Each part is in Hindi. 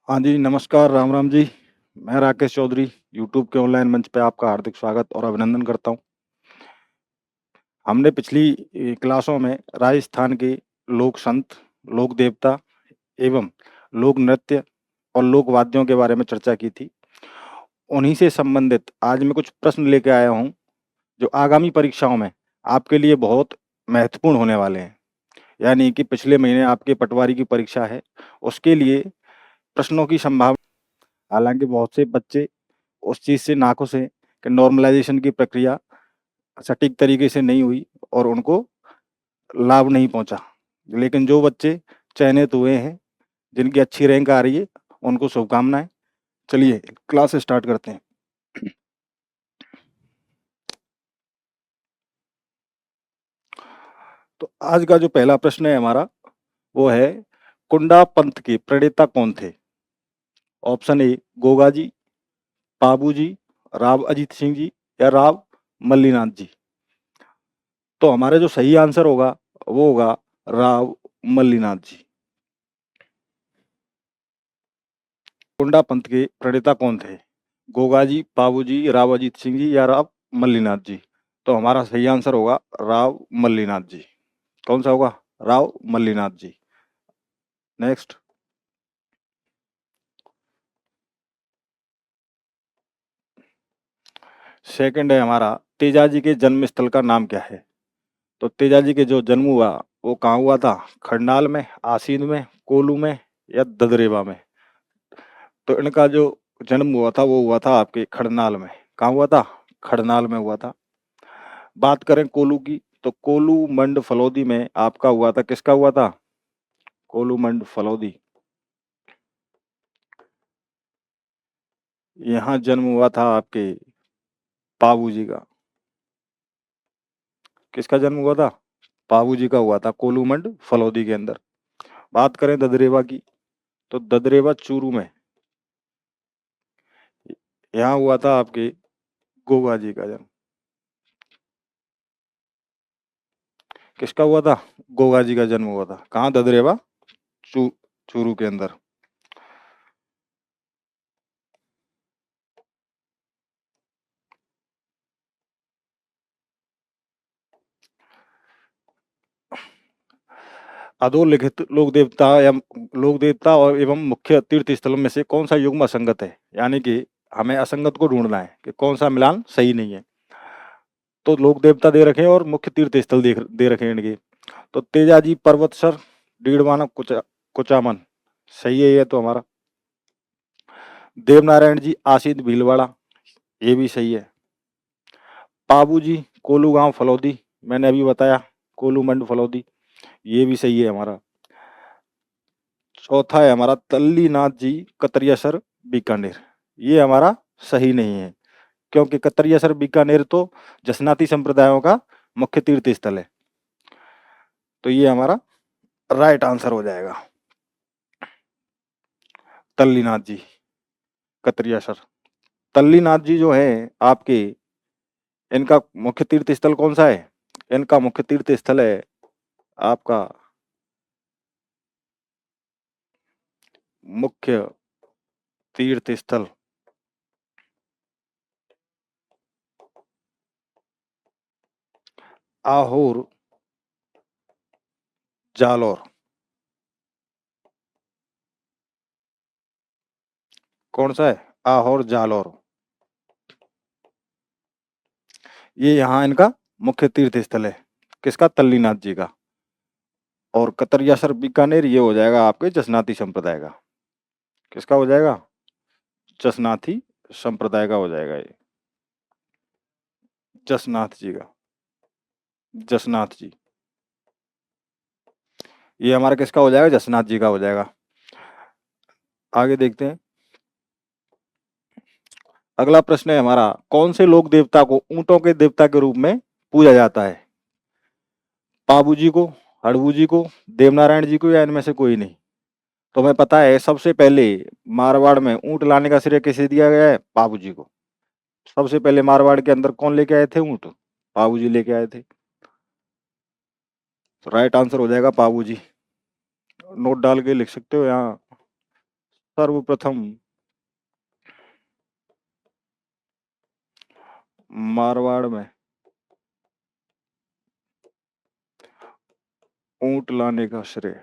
हाँ जी, नमस्कार, राम राम जी। मैं राकेश चौधरी, यूट्यूब के ऑनलाइन मंच पे आपका हार्दिक स्वागत और अभिनंदन करता हूँ। हमने पिछली क्लासों में राजस्थान के लोक संत, लोक देवता एवं लोक नृत्य और लोक वाद्यों के बारे में चर्चा की थी। उन्हीं से संबंधित आज मैं कुछ प्रश्न लेके आया हूँ, जो आगामी परीक्षाओं में आपके लिए बहुत महत्वपूर्ण होने वाले हैं। यानी कि पिछले महीने आपके पटवारी की परीक्षा है, उसके लिए प्रश्नों की संभावना। हालाँकि बहुत से बच्चे उस चीज़ से नाखुश हैं कि नॉर्मलाइज़ेशन की प्रक्रिया सटीक तरीके से नहीं हुई और उनको लाभ नहीं पहुँचा। लेकिन जो बच्चे चयनित हुए हैं, जिनकी अच्छी रैंक आ रही है, उनको शुभकामनाएँ। चलिए क्लास स्टार्ट करते हैं। तो आज का जो पहला प्रश्न है हमारा, वो है कुंडा पंथ के प्रणेता कौन थे? ऑप्शन ए गोगा जी, पाबू जी, राव अजीत सिंह जी या राव मल्लीनाथ जी। तो हमारा जो सही आंसर होगा, वो होगा राव मल्लीनाथ जी। कुंडा पंथ के प्रणेता कौन थे? गोगा जी, पाबू जी, राव अजीत सिंह जी या राव मल्लीनाथ जी। तो हमारा सही आंसर होगा राव मल्लीनाथ जी। कौन सा होगा? राव मल्लीनाथ जी। नेक्स्ट। सेकंड है हमारा, तेजाजी के जन्म स्थल का नाम क्या है? तो तेजाजी के जो जन्म हुआ, वो कहाँ हुआ था? खरनाल में, आसीन में, कोल्लू में या ददरेवा में? तो इनका जो जन्म हुआ था, वो हुआ था आपके खरनाल में। कहाँ हुआ था? खरनाल में हुआ था। बात करें कोल्लू की, तो कोल्लू मंड फलौदी में आपका हुआ था। किसका हुआ था? कोल्लू मंड फलौदी। यहाँ जन्म हुआ था आपके पाबू जी का। किसका जन्म हुआ था? पाबू जी का हुआ था कोल्लू मंड फलौदी के अंदर। बात करें ददरेवा की, तो ददरेवा चूरू में, यहाँ हुआ था आपके गोगा जी का जन्म। किसका हुआ था? गोगा जी का जन्म हुआ था। कहाँ? ददरेवा चूरू के अंदर। अधोलिखित लोक देवता और एवं मुख्य तीर्थ स्थलों में से कौन सा युग्म असंगत है? यानी कि हमें असंगत को ढूंढना है कि कौन सा मिलान सही नहीं है। तो लोक देवता दे रखे हैं और मुख्य तीर्थ स्थल दे रखे हैं इनके। तो तेजाजी पर्वतसर, डीडवाना, कुचामन। सही है ये तो हमारा। देवनारायण जी आशीष भीलवाड़ा, ये भी सही है। पाबू जी कोलू गांव फलौदी, मैंने अभी बताया कोलू मंड फलौदी, ये भी सही है हमारा। चौथा है हमारा तल्लीनाथ जी कतरियासर बीकानेर, ये हमारा सही नहीं है, क्योंकि कतरियासर बीकानेर तो जसनाती संप्रदायों का मुख्य तीर्थ स्थल है। तो ये हमारा राइट आंसर हो जाएगा, तल्लीनाथ जी कतरियासर। तल्लीनाथ जी जो है आपके, इनका मुख्य तीर्थ स्थल कौन सा है? इनका मुख्य तीर्थ स्थल है आपका, मुख्य तीर्थ स्थल आहोर जालौर। कौन सा है? आहोर जालौर। ये यहाँ इनका मुख्य तीर्थ स्थल है। किसका? तल्लीनाथ जी का। और कतरियासर बीकानेर ये हो जाएगा आपके जसनाती संप्रदाय का। किसका हो जाएगा? जसनाती संप्रदाय का हो जाएगा ये। जसनाथ जी का। जसनाथ जी, ये हमारा किसका हो जाएगा? जसनाथ जी का हो जाएगा। आगे देखते हैं। अगला प्रश्न है हमारा, कौन से लोक देवता को ऊंटों के देवता के रूप में पूजा जाता है? पाबू जी को, हड़बू जी को, देवनारायण जी को या इनमें से कोई नहीं? तो हमें पता है सबसे पहले मारवाड़ में ऊंट लाने का श्रेय किसे दिया गया है? पाबू जी को। सबसे पहले मारवाड़ के अंदर कौन लेके आए थे ऊंट? पाबू जी लेके आए थे। तो राइट आंसर हो जाएगा पाबू जी। नोट डाल के लिख सकते हो यहाँ। सर्वप्रथम मारवाड़ में ऊंट लाने का श्रेय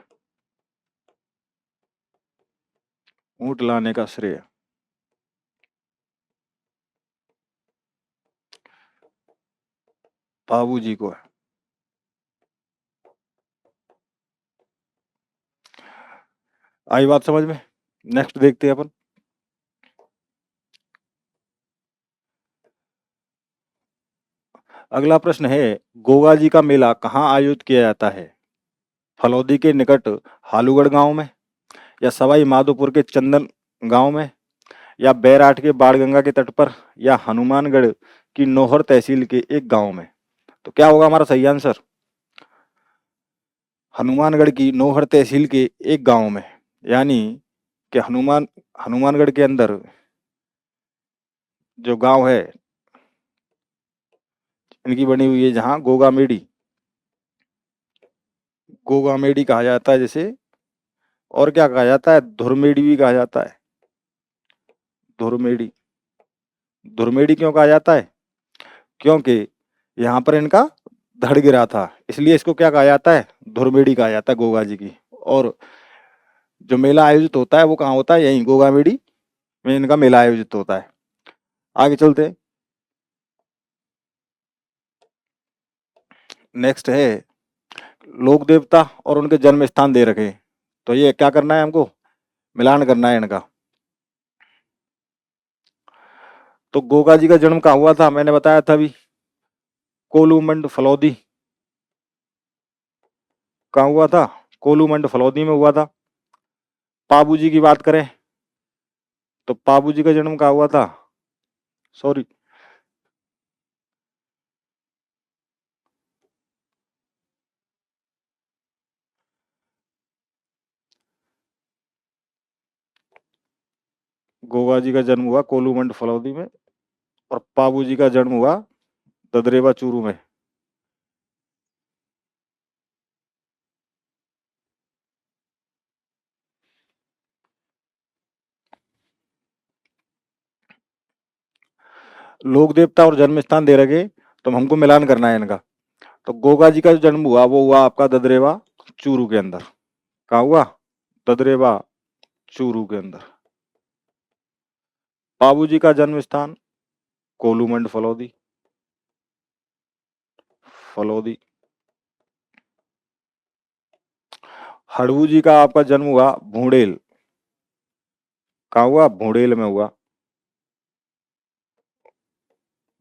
बाबूजी को है। आई बात समझ में? नेक्स्ट देखते हैं अपन। अगला प्रश्न है, गोगा जी का मेला कहाँ आयोजित किया जाता है? फलौदी के निकट हालूगढ़ गांव में, या सवाई माधोपुर के चंदन गांव में, या बैराठ के बाणगंगा के तट पर, या हनुमानगढ़ की नौहर तहसील के एक गांव में। तो क्या होगा हमारा सही आंसर? हनुमानगढ़ की नौहर तहसील के एक गांव में, यानी कि हनुमानगढ़ के अंदर जो गांव है इनकी बनी हुई है, जहां गोगा मेडी कहा जाता है जिसे, और क्या कहा जाता है? धुरमेडी भी कहा जाता है। धुरमेडी धुरमेडी क्यों कहा जाता है? क्योंकि यहाँ पर इनका धड़ गिरा था, इसलिए इसको क्या कहा जाता है? धुरमेडी कहा जाता है गोगा जी की। और जो मेला आयोजित होता है वो कहाँ होता है? यहीं गोगा मेडी में इनका मेला आयोजित होता है। आगे चलते हैं। नेक्स्ट है, लोक देवता और उनके जन्म स्थान दे रखे। तो ये क्या करना है हमको? मिलान करना है इनका। तो गोगा जी का जन्म कहाँ हुआ था? मैंने बताया था अभी, कोलूमंड फलौदी। कहाँ हुआ था? कोलूमंड फलौदी में हुआ था। पाबू जी की बात करें तो पाबू जी का जन्म कहाँ हुआ था? सॉरी, गोगा जी का जन्म हुआ कोलूमंड फलौदी में, और पाबू जी का जन्म हुआ ददरेवा चूरू में। लोक देवता और जन्म स्थान दे रखे, तो हमको मिलान करना है इनका। तो गोगा जी का जो जन्म हुआ वो हुआ आपका ददरेवा चूरू के अंदर। कहाँ हुआ? ददरेवा चूरू के अंदर। पाबू जी का जन्म स्थान कोलूमंड फलौदी। फलौदी। हड़बू जी का आपका जन्म हुआ भूडेल। कहाँ हुआ? भूडेल में हुआ।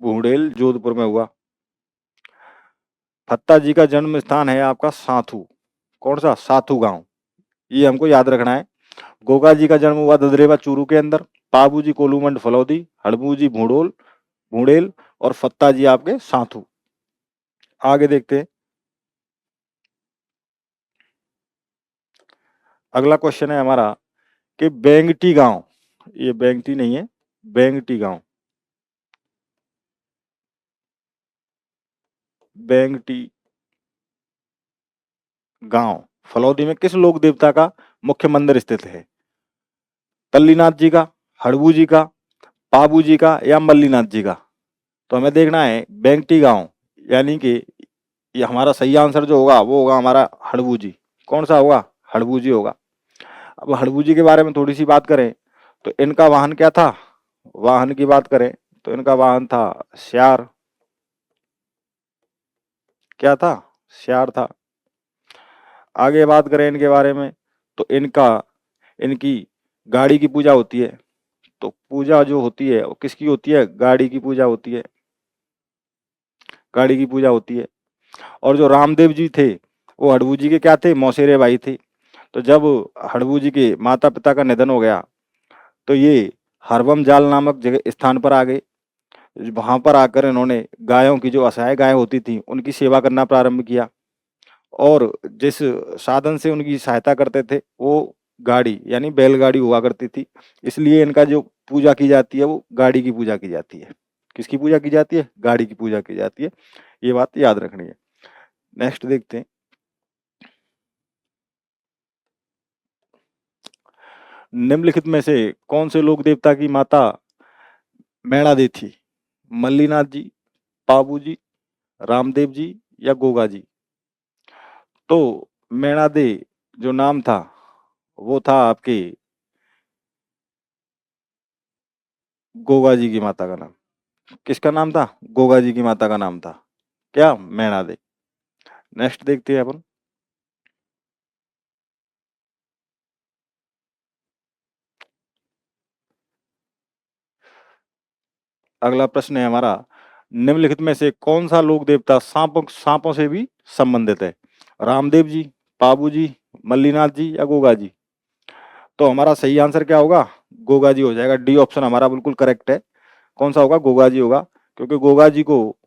भूडेल जोधपुर में हुआ। फत्ता जी का जन्म स्थान है आपका साथू। कौन सा? साथू गांव। ये हमको याद रखना है। गोगा जी का जन्म हुआ ददरेवा चूरू के अंदर, पाबू जी कोलूमंड फलौदी, हड़बू जी भूडेल, और फत्ता जी आपके साथू। आगे देखते हैं। अगला क्वेश्चन है हमारा कि बेंगटी गांव, ये बेंगटी नहीं है, बेंगटी गांव, बेंगटी गांव फलौदी में किस लोक देवता का मुख्य मंदिर स्थित है? तल्लीनाथ जी का, हड़बू जी का, पाबू जी का, या मल्लीनाथ जी का? तो हमें देखना है बेंगटी गांव, यानी कि ये हमारा सही आंसर जो होगा वो होगा हमारा हड़बू जी। कौन सा होगा? हड़बू जी होगा। अब हड़बू जी के बारे में थोड़ी सी बात करें तो इनका वाहन क्या था? वाहन की बात करें तो इनका वाहन था श्यार। क्या था? श्यार था। आगे बात करें इनके बारे में तो इनकी गाड़ी की पूजा होती है। तो पूजा जो होती है वो किसकी होती है? गाड़ी की पूजा होती है। गाड़ी की पूजा होती है। और जो रामदेव जी थे वो हड़बू जी के क्या थे? मौसेरे भाई थे। तो जब हड़बू जी के माता पिता का निधन हो गया तो ये हरबम जाल नामक जगह स्थान पर आ गए। वहां पर आकर इन्होंने गायों की, जो असहाय गायें होती थी, उनकी सेवा करना प्रारंभ किया। और जिस साधन से उनकी सहायता करते थे वो गाड़ी यानी बैलगाड़ी हुआ करती थी। इसलिए इनका जो पूजा की जाती है वो गाड़ी की पूजा की जाती है। किसकी पूजा की जाती है? गाड़ी की पूजा की जाती है। ये बात याद रखनी है। नेक्स्ट देखते हैं। निम्नलिखित में से कौन से लोक देवता की माता मैणादेवी थी? मल्लीनाथ जी, पाबू जी, रामदेव जी या गोगा जी? तो मैणादे जो नाम था वो था आपके गोगा जी की माता का नाम। किसका नाम था? गोगा जी की माता का नाम था क्या? मैणादे। नेक्स्ट देखते हैं अपन। अगला प्रश्न है हमारा, निम्नलिखित में से कौन सा लोक देवता सांपों सांपों से भी संबंधित है? रामदेव जी, पाबू जी, मल्लीनाथ जी या गोगा जी? तो हमारा सही आंसर क्या होगा? गोगा जी हो जाएगा। डी ऑप्शन हमारा बिल्कुल करेक्ट है। कौन सा होगा? गोगा जी होगा, क्योंकि गोगा जी को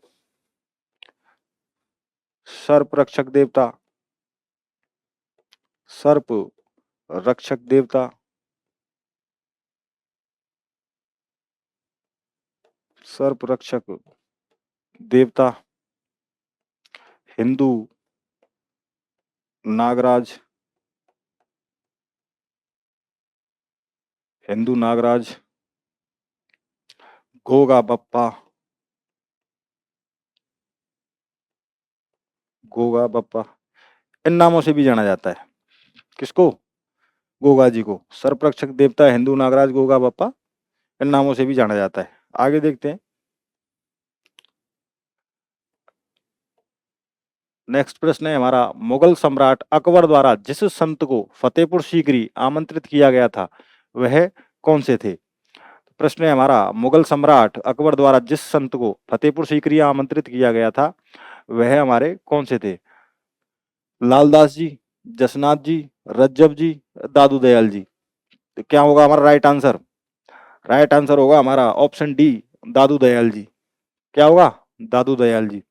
सर्प रक्षक देवता, सर्प रक्षक देवता, सर्प रक्षक देवता, हिंदू नागराज, हिंदू नागराज, गोगा बप्पा, गोगा बप्पा, इन नामों से भी जाना जाता है। किसको? गोगा जी को। सर्परक्षक देवता, हिंदू नागराज, गोगा बप्पा, इन नामों से भी जाना जाता है। आगे देखते हैं। नेक्स्ट प्रश्न है हमारा, मुगल सम्राट अकबर द्वारा जिस संत को फतेहपुर सीकरी आमंत्रित किया गया था वह कौन से थे? प्रश्न है हमारा, मुगल सम्राट अकबर द्वारा जिस संत को फतेहपुर सीकरी आमंत्रित किया गया था वह हमारे कौन से थे? लालदास जी, जसनाथ जी, रज्जब जी, दादू दयाल जी? तो क्या होगा हमारा राइट आंसर? राइट आंसर होगा हमारा ऑप्शन डी, दादू दयाल जी। क्या होगा? दादू दयाल जी,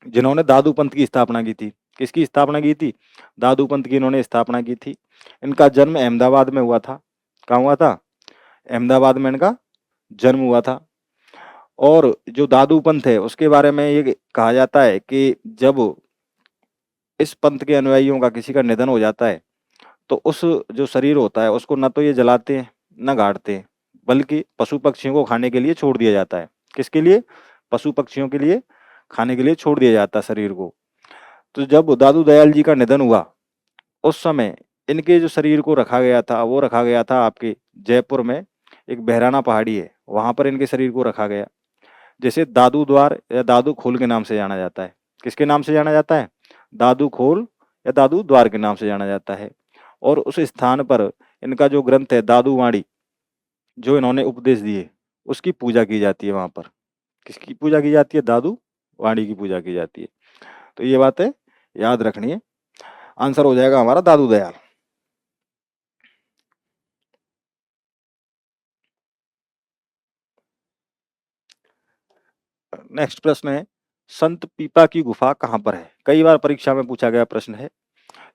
जिन्होंने दादू पंथ की स्थापना की थी। किसकी स्थापना की थी? दादू पंथ की इन्होंने स्थापना की थी। इनका जन्म अहमदाबाद में हुआ था। कहाँ हुआ था? अहमदाबाद में इनका जन्म हुआ था। और जो दादू पंथ है उसके बारे में ये कहा जाता है कि जब इस पंथ के अनुयायियों का किसी का निधन हो जाता है तो उस जो शरीर होता है उसको ना तो ये जलाते हैं ना गाड़ते हैं, बल्कि पशु पक्षियों को खाने के लिए छोड़ दिया जाता है। किसके लिए? पशु पक्षियों के लिए खाने के लिए छोड़ दिया जाता है शरीर को। तो जब दादू दयाल जी का निधन हुआ उस समय इनके जो शरीर को रखा गया था वो रखा गया था आपके जयपुर में, एक बहराना पहाड़ी है वहां पर इनके शरीर को रखा गया, जिसे दादू द्वार या दादू खोल के नाम से जाना जाता है। किसके नाम से जाना जाता है? दादू खोल या दादू द्वार के नाम से जाना जाता है। और उस स्थान पर इनका जो ग्रंथ है दादू वाणी, जो इन्होंने उपदेश दिए, उसकी पूजा की जाती है वहां पर। किसकी पूजा की जाती है? दादू वाणी की पूजा की जाती है। तो ये बातें याद रखनी है। आंसर हो जाएगा हमारा दादू दयाल। नेक्स्ट प्रश्न है, संत पीपा की गुफा कहाँ पर है? कई बार परीक्षा में पूछा गया प्रश्न है।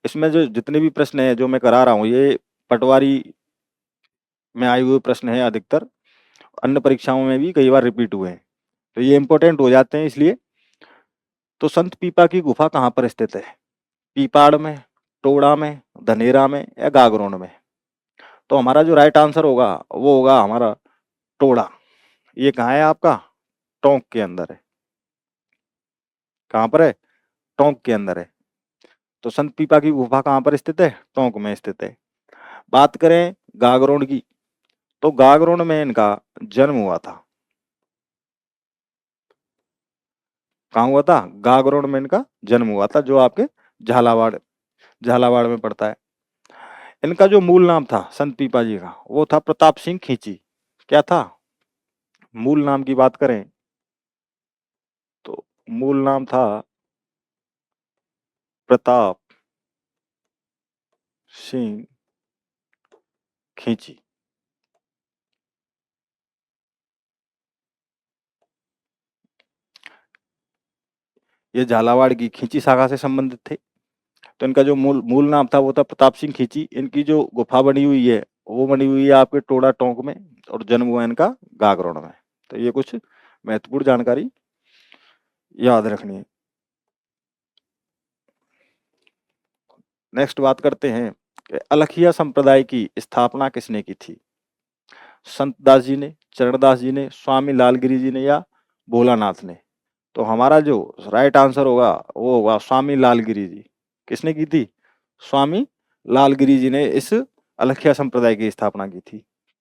इसमें जो जितने भी प्रश्न है जो मैं करा रहा हूँ ये पटवारी में आए हुए प्रश्न है अधिकतर, अन्य परीक्षाओं में भी कई बार रिपीट हुए हैं, तो ये इंपॉर्टेंट हो जाते हैं इसलिए। तो संत पीपा की गुफा कहाँ पर स्थित है? पीपाड़ में, टोड़ा में, धनेरा में या गागरोन में? तो हमारा जो राइट आंसर होगा वो होगा हमारा टोड़ा। ये कहाँ है आपका? टोंक के अंदर है। कहाँ पर है? टोंक के अंदर है। तो संत पीपा की गुफा कहाँ पर स्थित है? टोंक में स्थित है। बात करें गागरोन की, तो गागरोन में इनका जन्म हुआ था। कहाँ हुआ था? गागरोन में इनका जन्म हुआ था, जो आपके झालावाड़ झालावाड़ में पड़ता है। इनका जो मूल नाम था संत पीपा जी का वो था प्रताप सिंह खींची। क्या था? मूल नाम की बात करें तो मूल नाम था प्रताप सिंह खींची। ये झालावाड़ की खींची शाखा से संबंधित थे। तो इनका जो मूल मूल नाम था वो था प्रताप सिंह खींची। इनकी जो गुफा बनी हुई है वो बनी हुई है आपके टोड़ा टोंक में, और जन्म हुआ इनका गागरोन में। तो ये कुछ महत्वपूर्ण जानकारी याद रखनी है। नेक्स्ट बात करते हैं अलखिया संप्रदाय की स्थापना किसने की थी? संत दास जी ने, चरणदास जी ने, स्वामी लालगिरी जी ने या भोलानाथ ने? तो हमारा जो राइट आंसर होगा वो होगा स्वामी लालगिरी जी। किसने की थी? स्वामी लालगिरी जी ने इस अलखिया संप्रदाय की स्थापना की थी।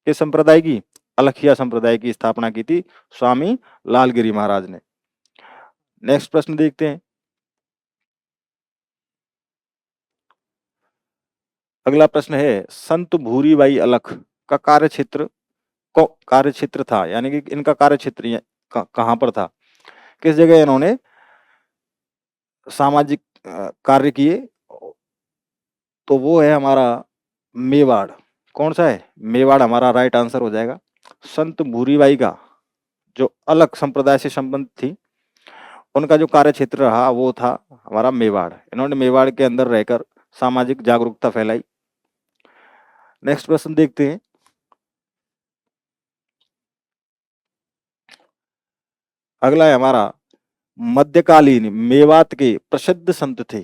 किस संप्रदाय की? अलखिया संप्रदाय की स्थापना की थी स्वामी लालगिरी महाराज ने। नेक्स्ट प्रश्न देखते हैं। अगला प्रश्न है, संत भूरीबाई अलख का कार्यक्षेत्र था, यानी कि इनका कार्यक्षेत्र कहाँ पर था? किस जगह इन्होंने सामाजिक कार्य किए? तो वो है हमारा मेवाड़। कौन सा है? मेवाड़ हमारा राइट आंसर हो जाएगा। संत भूरीबाई का जो अलग संप्रदाय से संबंध थी, उनका जो कार्य क्षेत्र रहा वो था हमारा मेवाड़। इन्होंने मेवाड़ के अंदर रहकर सामाजिक जागरूकता फैलाई। नेक्स्ट प्रश्न देखते हैं। अगला है हमारा, मध्यकालीन मेवात के प्रसिद्ध संत थे,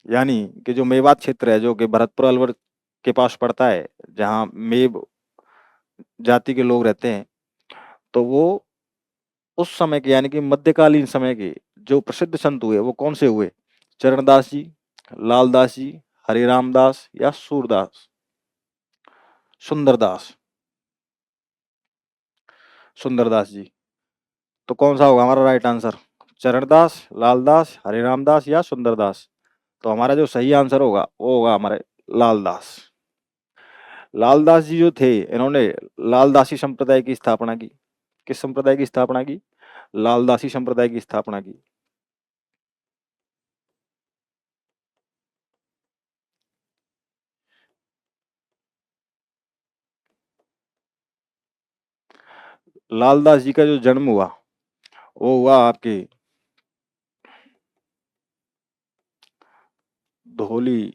यानी कि जो मेवात क्षेत्र है जो कि भरतपुर अलवर के पास पड़ता है, जहाँ मेव जाति के लोग रहते हैं, तो वो उस समय के यानी कि मध्यकालीन समय के जो प्रसिद्ध संत हुए वो कौन से हुए? चरणदास जी, लालदास जी, हरिराम दास या सूरदास? सुंदरदास, सुंदरदास जी। तो कौन सा होगा हमारा राइट आंसर? चरणदास, लालदास, हरिराम दास या सुंदरदास? तो हमारा जो सही आंसर होगा वो होगा हमारे लालदास। लालदास जी जो थे, इन्होंने लालदासी संप्रदाय की स्थापना की। किस संप्रदाय की स्थापना की? लालदासी संप्रदाय की स्थापना की। लालदास जी का जो जन्म हुआ वो हुआ आपके धौली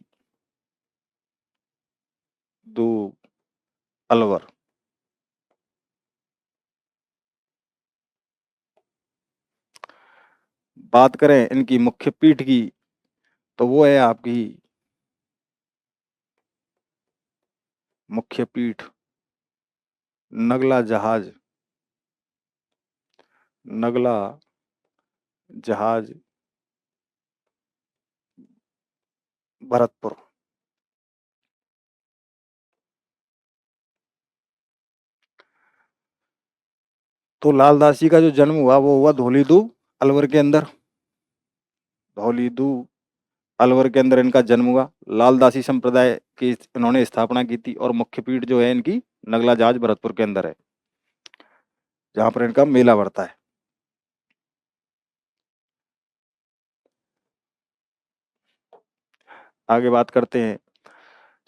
दू अलवर। बात करें इनकी मुख्य पीठ की, तो वो है आपकी मुख्य पीठ नगला जहाज, नगला जहाज भरतपुर। तो लालदास जी का जो जन्म हुआ वो हुआ धौलीदू अलवर के अंदर। धौलीदू अलवर के अंदर इनका जन्म हुआ। लालदासी संप्रदाय की इन्होंने स्थापना की थी और मुख्य पीठ जो है इनकी नगला जहाज भरतपुर के अंदर है, जहां पर इनका मेला बढ़ता है। आगे बात करते हैं।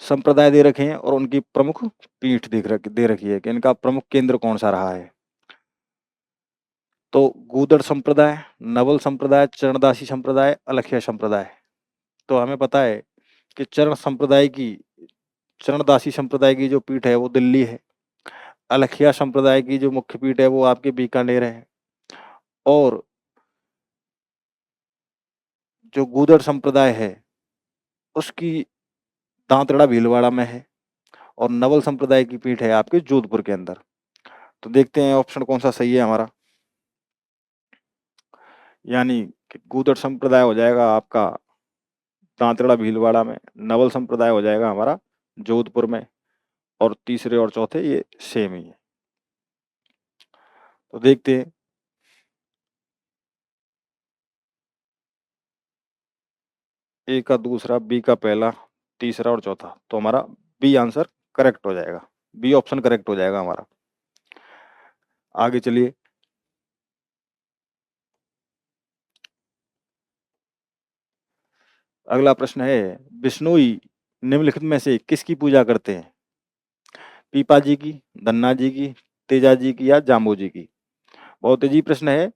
संप्रदाय दे रखे हैं और उनकी प्रमुख पीठ दे रखी है कि इनका प्रमुख केंद्र कौन सा रहा है। तो गूदड़ संप्रदाय, नवल संप्रदाय, चरणदासी संप्रदाय, अलखिया संप्रदाय। तो हमें पता है कि चरणदासी संप्रदाय की जो पीठ है वो दिल्ली है। अलखिया संप्रदाय की जो मुख्य पीठ है वो आपके बीकानेर है। और जो गूदड़ संप्रदाय है उसकी दांतड़ा भीलवाड़ा में है। और नवल संप्रदाय की पीठ है आपके जोधपुर के अंदर। तो देखते हैं ऑप्शन कौन सा सही है हमारा। यानी कि गूदड़ संप्रदाय हो जाएगा आपका दांतड़ा भीलवाड़ा में, नवल संप्रदाय हो जाएगा हमारा जोधपुर में, और तीसरे और चौथे ये सेम ही है। तो देखते हैं। ए का दूसरा, बी का पहला, तीसरा और चौथा, तो हमारा बी आंसर करेक्ट हो जाएगा। बी ऑप्शन करेक्ट हो जाएगा हमारा। आगे चलिए। अगला प्रश्न है, बिश्नोई निम्नलिखित में से किसकी पूजा करते हैं? पीपा जी की, धन्ना जी की, तेजा जी की या जाम्बो जी की? बहुत अजीब प्रश्न है,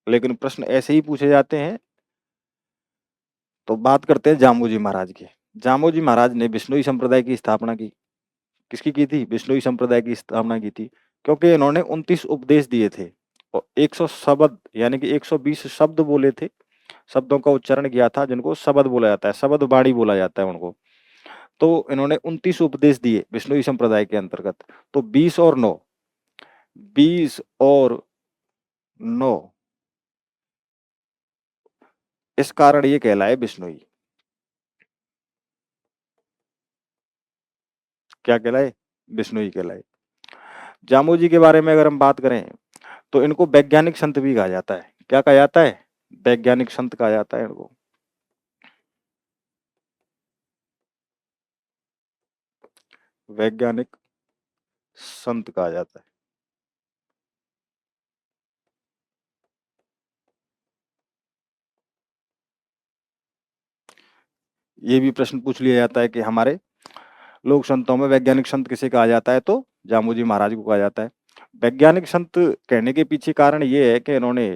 लेकिन प्रश्न ऐसे ही पूछे जाते हैं। तो बात करते हैं जाम्बो जी महाराज की। जाम्बो जी महाराज ने बिश्नोई संप्रदाय की स्थापना की। किसकी की थी? बिश्नोई संप्रदाय की स्थापना की थी, क्योंकि इन्होंने 29 उपदेश दिए थे और 100 शब्द यानी कि 120 शब्द बोले थे, शब्दों का उच्चारण किया था, जिनको शब्द बोला जाता है, शब्द बाणी बोला जाता है उनको। तो इन्होंने 29 उपदेश दिए विष्णुई संप्रदाय के अंतर्गत। तो 20 और 9, 20 और 9 इस कारण ये कहलाए विष्णुई। क्या कहलाए? विष्णुई कहलाए। जामू जी के बारे में अगर हम बात करें तो इनको वैज्ञानिक संत भी कहा जाता है। क्या कहा जाता है? वैज्ञानिक संत कहा जाता है इनको। वैज्ञानिक संत कहा जाता है। ये भी प्रश्न पूछ लिया जाता है कि हमारे लोक संतों में वैज्ञानिक संत किसे कहा जाता है, तो जामू जी महाराज को कहा जाता है। वैज्ञानिक संत कहने के पीछे कारण ये है कि इन्होंने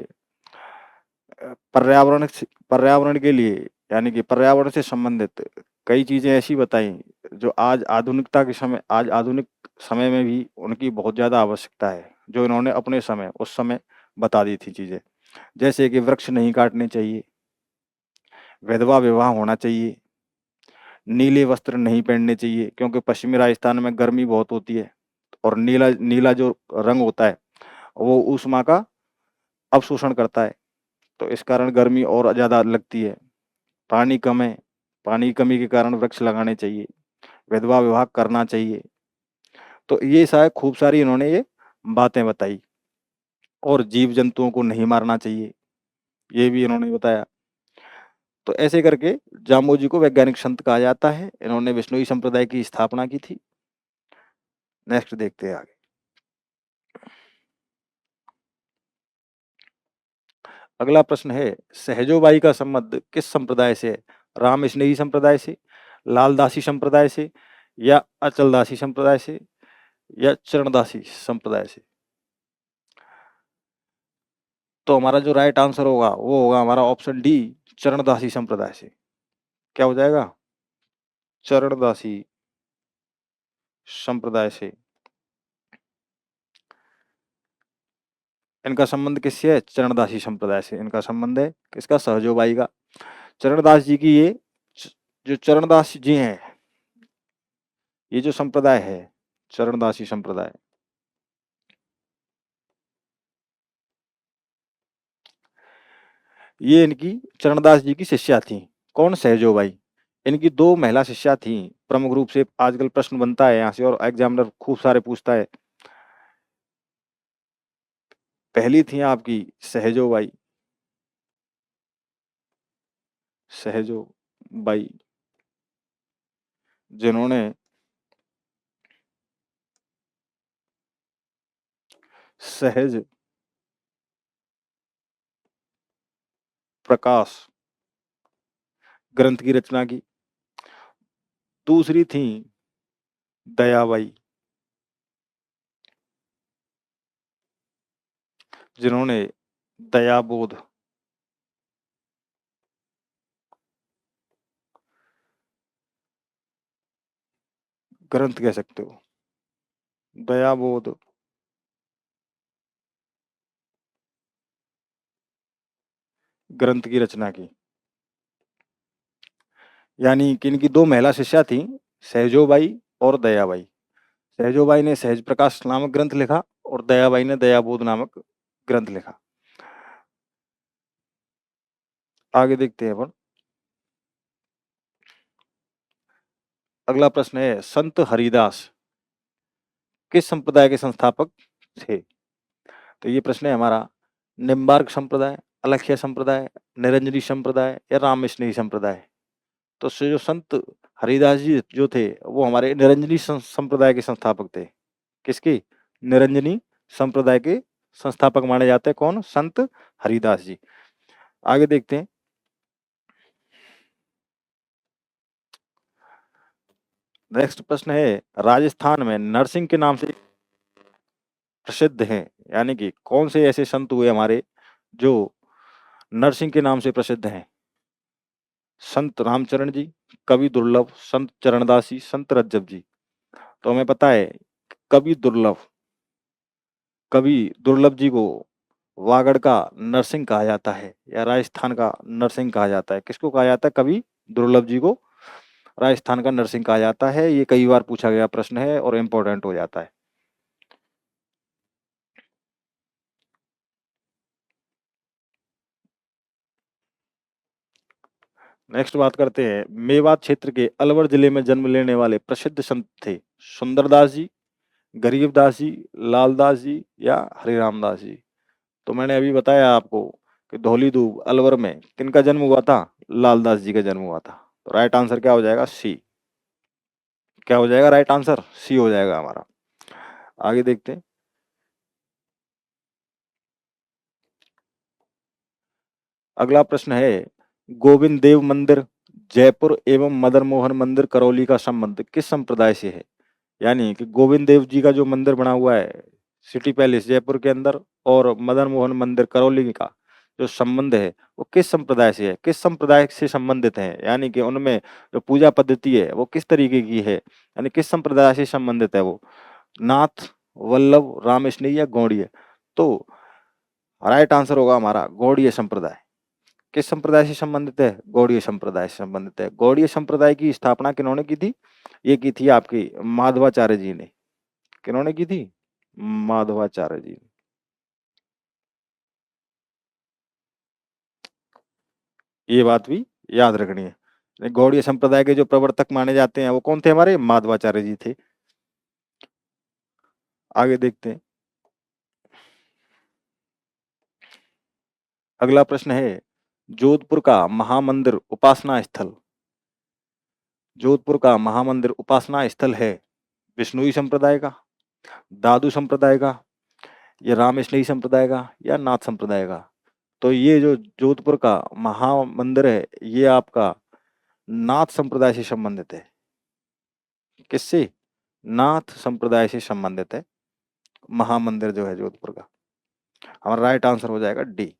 पर्यावरण के लिए यानी कि पर्यावरण से संबंधित कई चीजें ऐसी बताई जो आज आधुनिक समय में भी उनकी बहुत ज्यादा आवश्यकता है, जो इन्होंने अपने समय उस समय बता दी थी चीजें। जैसे कि वृक्ष नहीं काटने चाहिए, विधवा विवाह होना चाहिए, नीले वस्त्र नहीं पहनने चाहिए क्योंकि पश्चिमी राजस्थान में गर्मी बहुत होती है और नीला नीला जो रंग होता है वो ऊष्मा का अवशोषण करता है, तो इस कारण गर्मी और ज्यादा लगती है। पानी कम है, पानी की कमी के कारण वृक्ष लगाने चाहिए, विधवा विवाह करना चाहिए। तो ये शायद खूब सारी इन्होंने ये बातें बताई। और जीव जंतुओं को नहीं मारना चाहिए, ये भी इन्होंने बताया। तो ऐसे करके जामो जी को वैज्ञानिक संत कहा जाता है। इन्होंने विष्णुई संप्रदाय की स्थापना की थी। नेक्स्ट देखते हैं आगे। अगला प्रश्न है, सहजोबाई का संबंध किस संप्रदाय से है? राम स्नेही संप्रदाय से, लालदासी संप्रदाय से, या अचलदासी संप्रदाय से, या चरणदासी संप्रदाय से? तो हमारा जो राइट आंसर होगा वो होगा हमारा ऑप्शन डी, चरणदासी संप्रदाय से। क्या हो जाएगा? चरणदासी संप्रदाय से। इनका संबंध किससे है? चरणदासी संप्रदाय से इनका संबंध है। किसका? सहजोबाई का। चरणदास जी की ये जो चरणदास जी हैं, ये जो संप्रदाय है चरणदासी संप्रदाय, ये इनकी चरणदास जी की शिष्या थी। कौन? सहजोबाई। इनकी 2 महिला शिष्या थी प्रमुख रूप से। आजकल प्रश्न बनता है यहाँ से और एग्जामिनर खूब सारे पूछता है। पहली थी आपकी सहजोबाई, सहजोबाई, जिन्होंने सहज प्रकाश ग्रंथ की रचना की। दूसरी थी दयाबाई, जिन्होंने दयाबोध ग्रंथ कह सकते हो, दयाबोध ग्रंथ की रचना की। यानी कि इनकी 2 महिला शिष्या थी, सहजोबाई और दयाबाई। सहजोबाई ने सहज प्रकाश नामक ग्रंथ लिखा और दयाबाई ने दयाबोध नामक ग्रंथ लिखा। आगे देखते हैं अपन। अगला प्रश्न है, संत हरिदास किस संप्रदाय के संस्थापक थे? तो ये प्रश्न है हमारा, निम्बार्क संप्रदाय, अलख्य संप्रदाय, निरंजनी संप्रदाय, या रामस्नेही संप्रदाय? तो जो संत हरिदास जी जो थे वो हमारे निरंजनी संप्रदाय के संस्थापक थे। किसकी? निरंजनी संप्रदाय के संस्थापक माने जाते हैं। कौन? संत हरिदास जी। आगे देखते हैं। नेक्स्ट प्रश्न है, राजस्थान में नरसिंह के नाम से प्रसिद्ध हैं, यानी कि कौन से ऐसे संत हुए हमारे जो नरसिंह के नाम से प्रसिद्ध हैं? संत रामचरण जी, कवि दुर्लभ, संत चरणदासी, संत रज्जब जी। तो हमें पता है कवि दुर्लभ जी को वागड़ का नरसिंह कहा जाता है या राजस्थान का नरसिंह कहा जाता है। किसको कहा जाता है? कवि दुर्लभ जी को राजस्थान का नरसिंह कहा जाता है। ये कई बार पूछा गया प्रश्न है और इम्पोर्टेंट हो जाता है। नेक्स्ट बात करते हैं, मेवात क्षेत्र के अलवर जिले में जन्म लेने वाले प्रसिद्ध संत थे सुंदरदास जी, गरीबदास जी, लालदास जी या हरिरामदास जी। तो मैंने अभी बताया आपको कि धौली दूब अलवर में किनका जन्म हुआ था? लालदास जी का जन्म हुआ था। तो राइट आंसर क्या हो जाएगा? सी। क्या हो जाएगा राइट आंसर? सी हो जाएगा हमारा। आगे देखते हैं। अगला प्रश्न है, गोविंद देव मंदिर जयपुर एवं मदन मोहन मंदिर करौली का संबंध किस संप्रदाय से है? यानी कि गोविंद देव जी का जो मंदिर बना हुआ है सिटी पैलेस जयपुर के अंदर और मदन मोहन मंदिर करौली का जो संबंध है वो किस संप्रदाय से है? किस संप्रदाय से संबंधित है? यानी कि उनमें जो पूजा पद्धति है वो किस तरीके की है? यानी किस संप्रदाय से संबंधित है वो? नाथ, वल्लभ, रामस्नेही या गौड़ीय? तो राइट आंसर होगा हमारा गौड़ीय संप्रदाय। किस संप्रदाय से संबंधित है? गौड़ीय संप्रदाय से संबंधित है। गौड़ीय संप्रदाय की स्थापना किन्होंने की थी? ये की थी आपकी माधवाचार्य जी ने। किन्होंने की थी? माधवाचार्य जी। ये बात भी याद रखनी है। गौड़ीय संप्रदाय के जो प्रवर्तक माने जाते हैं वो कौन थे हमारे? माधवाचार्य जी थे। आगे देखते हैं। अगला प्रश्न है, जोधपुर का महामंदिर उपासना स्थल, जोधपुर का महामंदिर उपासना स्थल है विष्णुई संप्रदाय का, दादू संप्रदाय का या रामस्नेही संप्रदाय का या नाथ संप्रदाय का? तो ये जो जोधपुर का महामंदिर है ये आपका नाथ संप्रदाय से संबंधित है। किससे? नाथ संप्रदाय से संबंधित है महामंदिर जो है जोधपुर का। हमारा राइट आंसर हो जाएगा डी।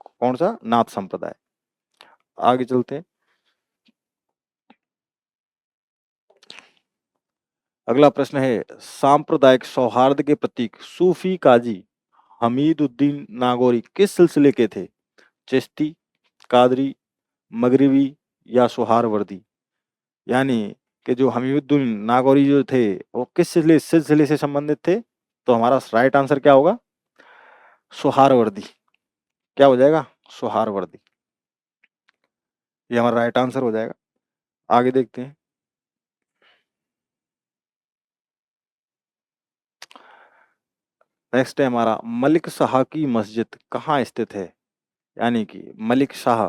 कौन सा? नाथ संप्रदाय। आगे चलते हैं। अगला प्रश्न है, सांप्रदायिक सौहार्द के प्रतीक सूफी काजी हमीदुद्दीन नागौरी किस सिलसिले के थे? चिश्ती, कादरी, मगरिबी या सुहारवर्दी? यानी कि जो हमीदुद्दीन नागौरी जो थे वो किस सिलसिले से संबंधित थे? तो हमारा राइट आंसर क्या होगा? सुहारवर्दी। क्या हो जाएगा? सुहारवर्दी। ये हमारा राइट आंसर हो जाएगा। आगे देखते हैं। नेक्स्ट है हमारा, मलिक शाह की मस्जिद कहाँ स्थित है? यानी कि मलिक शाह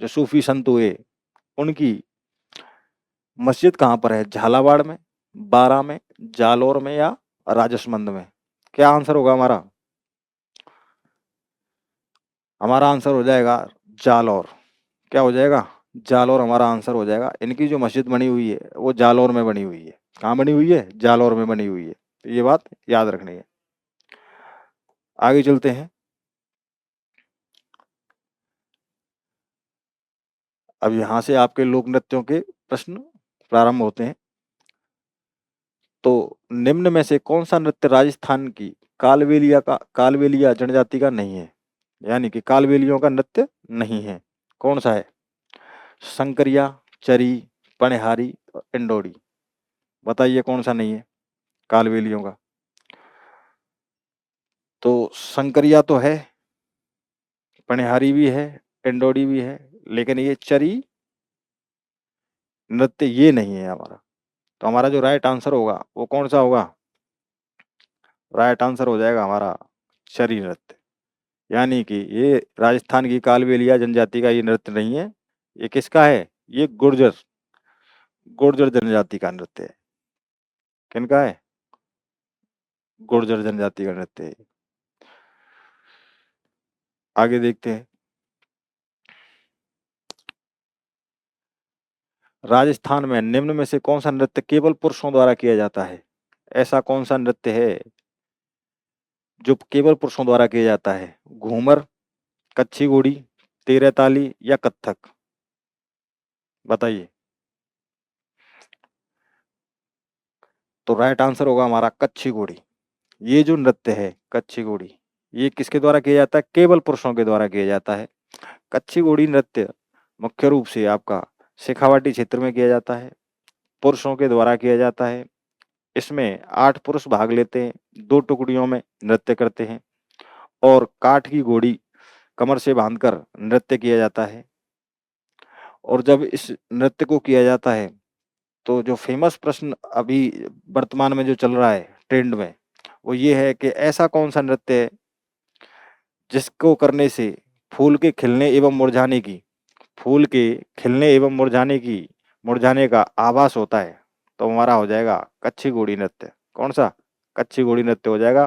जो सूफी संत हुए उनकी मस्जिद कहाँ पर है? झालावाड़ में, बारा में, जालौर में या राजसमंद में? क्या आंसर होगा हमारा? हमारा आंसर हो जाएगा जालौर। क्या हो जाएगा? जालौर हमारा आंसर हो जाएगा। इनकी जो मस्जिद बनी हुई है वो जालौर में बनी हुई है। कहाँ बनी हुई है? जालौर में बनी हुई है। तो ये बात याद रखनी है। आगे चलते हैं। अब यहाँ से आपके लोक नृत्यों के प्रश्न प्रारंभ होते हैं। तो निम्न में से कौन सा नृत्य राजस्थान की कालबेलिया जनजाति का नहीं है? यानी कि कालबेलियों का नृत्य नहीं है। कौन सा है? शंकरिया, चरी, पनिहारी और इंडोरी। बताइए कौन सा नहीं है कालबेलियों का? तो शंकरिया तो है, पनिहारी भी है, इंडोरी भी है, लेकिन ये चरी नृत्य ये नहीं है हमारा। तो हमारा जो राइट आंसर होगा वो कौन सा होगा? राइट आंसर हो जाएगा हमारा चरी नृत्य। यानी कि ये राजस्थान की कालबेलिया जनजाति का ये नृत्य नहीं है। ये किसका है? ये गुर्जर गुर्जर जनजाति का नृत्य है। किनका है? गुर्जर जनजाति का नृत्य है। आगे देखते हैं। राजस्थान में निम्न में से कौन सा नृत्य केवल पुरुषों द्वारा किया जाता है? ऐसा कौन सा नृत्य है जो केवल पुरुषों द्वारा किया जाता है? घूमर, कच्छी घोड़ी, तेरह ताली या कथक? बताइए। तो राइट आंसर होगा हमारा कच्छी घोड़ी। ये जो नृत्य है कच्छी घोड़ी ये किसके द्वारा किया जाता है? केवल पुरुषों के द्वारा किया जाता है। कच्छी घोड़ी नृत्य मुख्य रूप से आपका शेखावाटी क्षेत्र में किया जाता है, पुरुषों के द्वारा किया जाता है। इसमें 8 पुरुष भाग लेते हैं, 2 टुकड़ियों में नृत्य करते हैं और काठ की घोड़ी कमर से बांधकर नृत्य किया जाता है। और जब इस नृत्य को किया जाता है, तो जो फ़ेमस प्रश्न अभी वर्तमान में जो चल रहा है ट्रेंड में, वो ये है कि ऐसा कौन-सा नृत्य है, जिसको करने से फूल के खिलने एवं मुरझाने का आभास होता है? तो हमारा हो जाएगा कच्छी घोड़ी नृत्य। कौन-सा? कच्छी घोड़ी नृत्य हो जाएगा,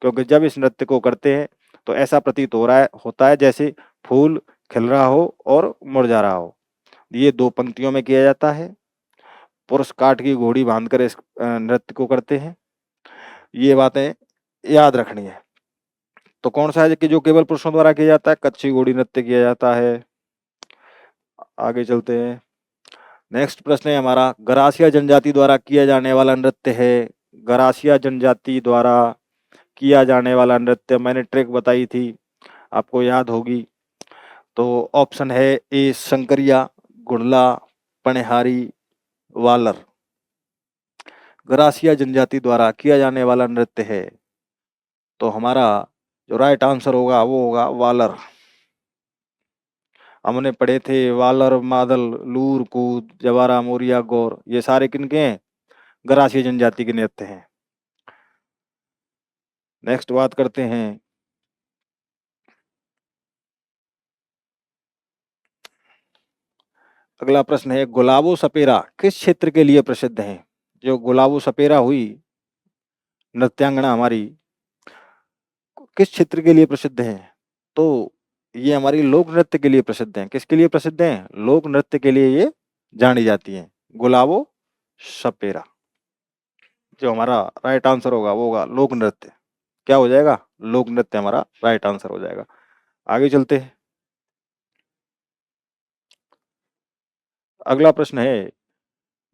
क्योंकि जब इस नृत्य को करते हैं, तो ऐसा प्रतीत होता है जैसे फूल खिल रहा हो और मुरझा रहा हो। ये 2 पंक्तियों में किया जाता है। पुरुष काठ की घोड़ी बांधकर इस नृत्य को करते हैं। ये बातें याद रखनी है। तो कौन-सा है कि जो केवल पुरुषों द्वारा किया जाता है? कच्छी घोड़ी नृत्य किया जाता है। आगे चलते हैं। नेक्स्ट प्रश्न है हमारा, गरासिया जनजाति द्वारा किया जाने वाला नृत्य है। गरासिया जनजाति द्वारा किया जाने वाला नृत्य, मैंने ट्रिक बताई थी, आपको याद होगी। तो ऑप्शन है ए शंकरिया, गुड़ला, पणिहारी, वालर। गरासिया जनजाति द्वारा किया जाने वाला नृत्य है, तो हमारा जो राइट आंसर होगा वो होगा वालर। हमने पढ़े थे वालर, मादल, लूर, कूद, जवारा, मोरिया, गौर, ये सारे किनके हैं? गरासिया जनजाति के नृत्य हैं। नेक्स्ट बात करते हैं, अगला प्रश्न है, गुलाबो सपेरा किस क्षेत्र के लिए प्रसिद्ध है? जो गुलाबो सपेरा हुई नृत्यांगना हमारी, किस क्षेत्र के लिए प्रसिद्ध है? तो ये हमारी लोक नृत्य के लिए प्रसिद्ध है। किसके लिए प्रसिद्ध है? लोक नृत्य के लिए ये जानी जाती है, गुलाबो सपेरा। जो हमारा राइट आंसर होगा वो होगा लोक नृत्य। क्या हो जाएगा? लोक नृत्य हमारा राइट आंसर हो जाएगा। आगे चलते हैं। अगला प्रश्न है,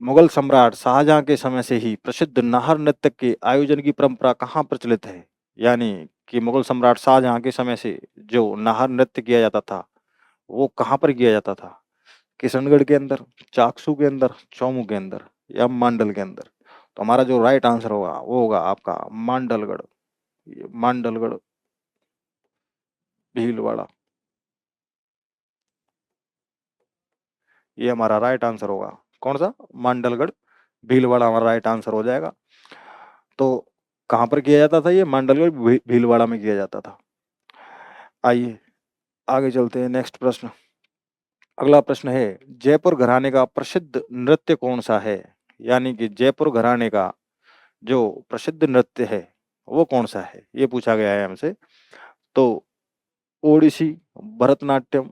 मुगल सम्राट शाहजहां के समय से ही प्रसिद्ध नाहर नृत्य के आयोजन की परंपरा कहाँ प्रचलित है? यानी कि मुगल सम्राट शाहजहां के समय से जो नाहर नृत्य किया जाता था, वो कहाँ पर किया जाता था? किशनगढ़ के अंदर, चाकसू के अंदर, चौमू के अंदर या मांडल के अंदर? तो हमारा जो राइट आंसर होगा वो होगा आपका मांडलगढ़। मांडलगढ़, भीलवाड़ा, ये हमारा राइट आंसर होगा। कौन सा? मांडलगढ़, भीलवाड़ा हमारा राइट आंसर हो जाएगा। तो कहाँ पर किया जाता था ये? मांडलगढ़, भीलवाड़ा में किया जाता था। आइए आगे चलते हैं। नेक्स्ट प्रश्न, अगला प्रश्न है, जयपुर घराने का प्रसिद्ध नृत्य कौन सा है? यानी कि जयपुर घराने का जो प्रसिद्ध नृत्य है वो कौन सा है, ये पूछा गया है हमसे। तो ओडिसी, भरतनाट्यम,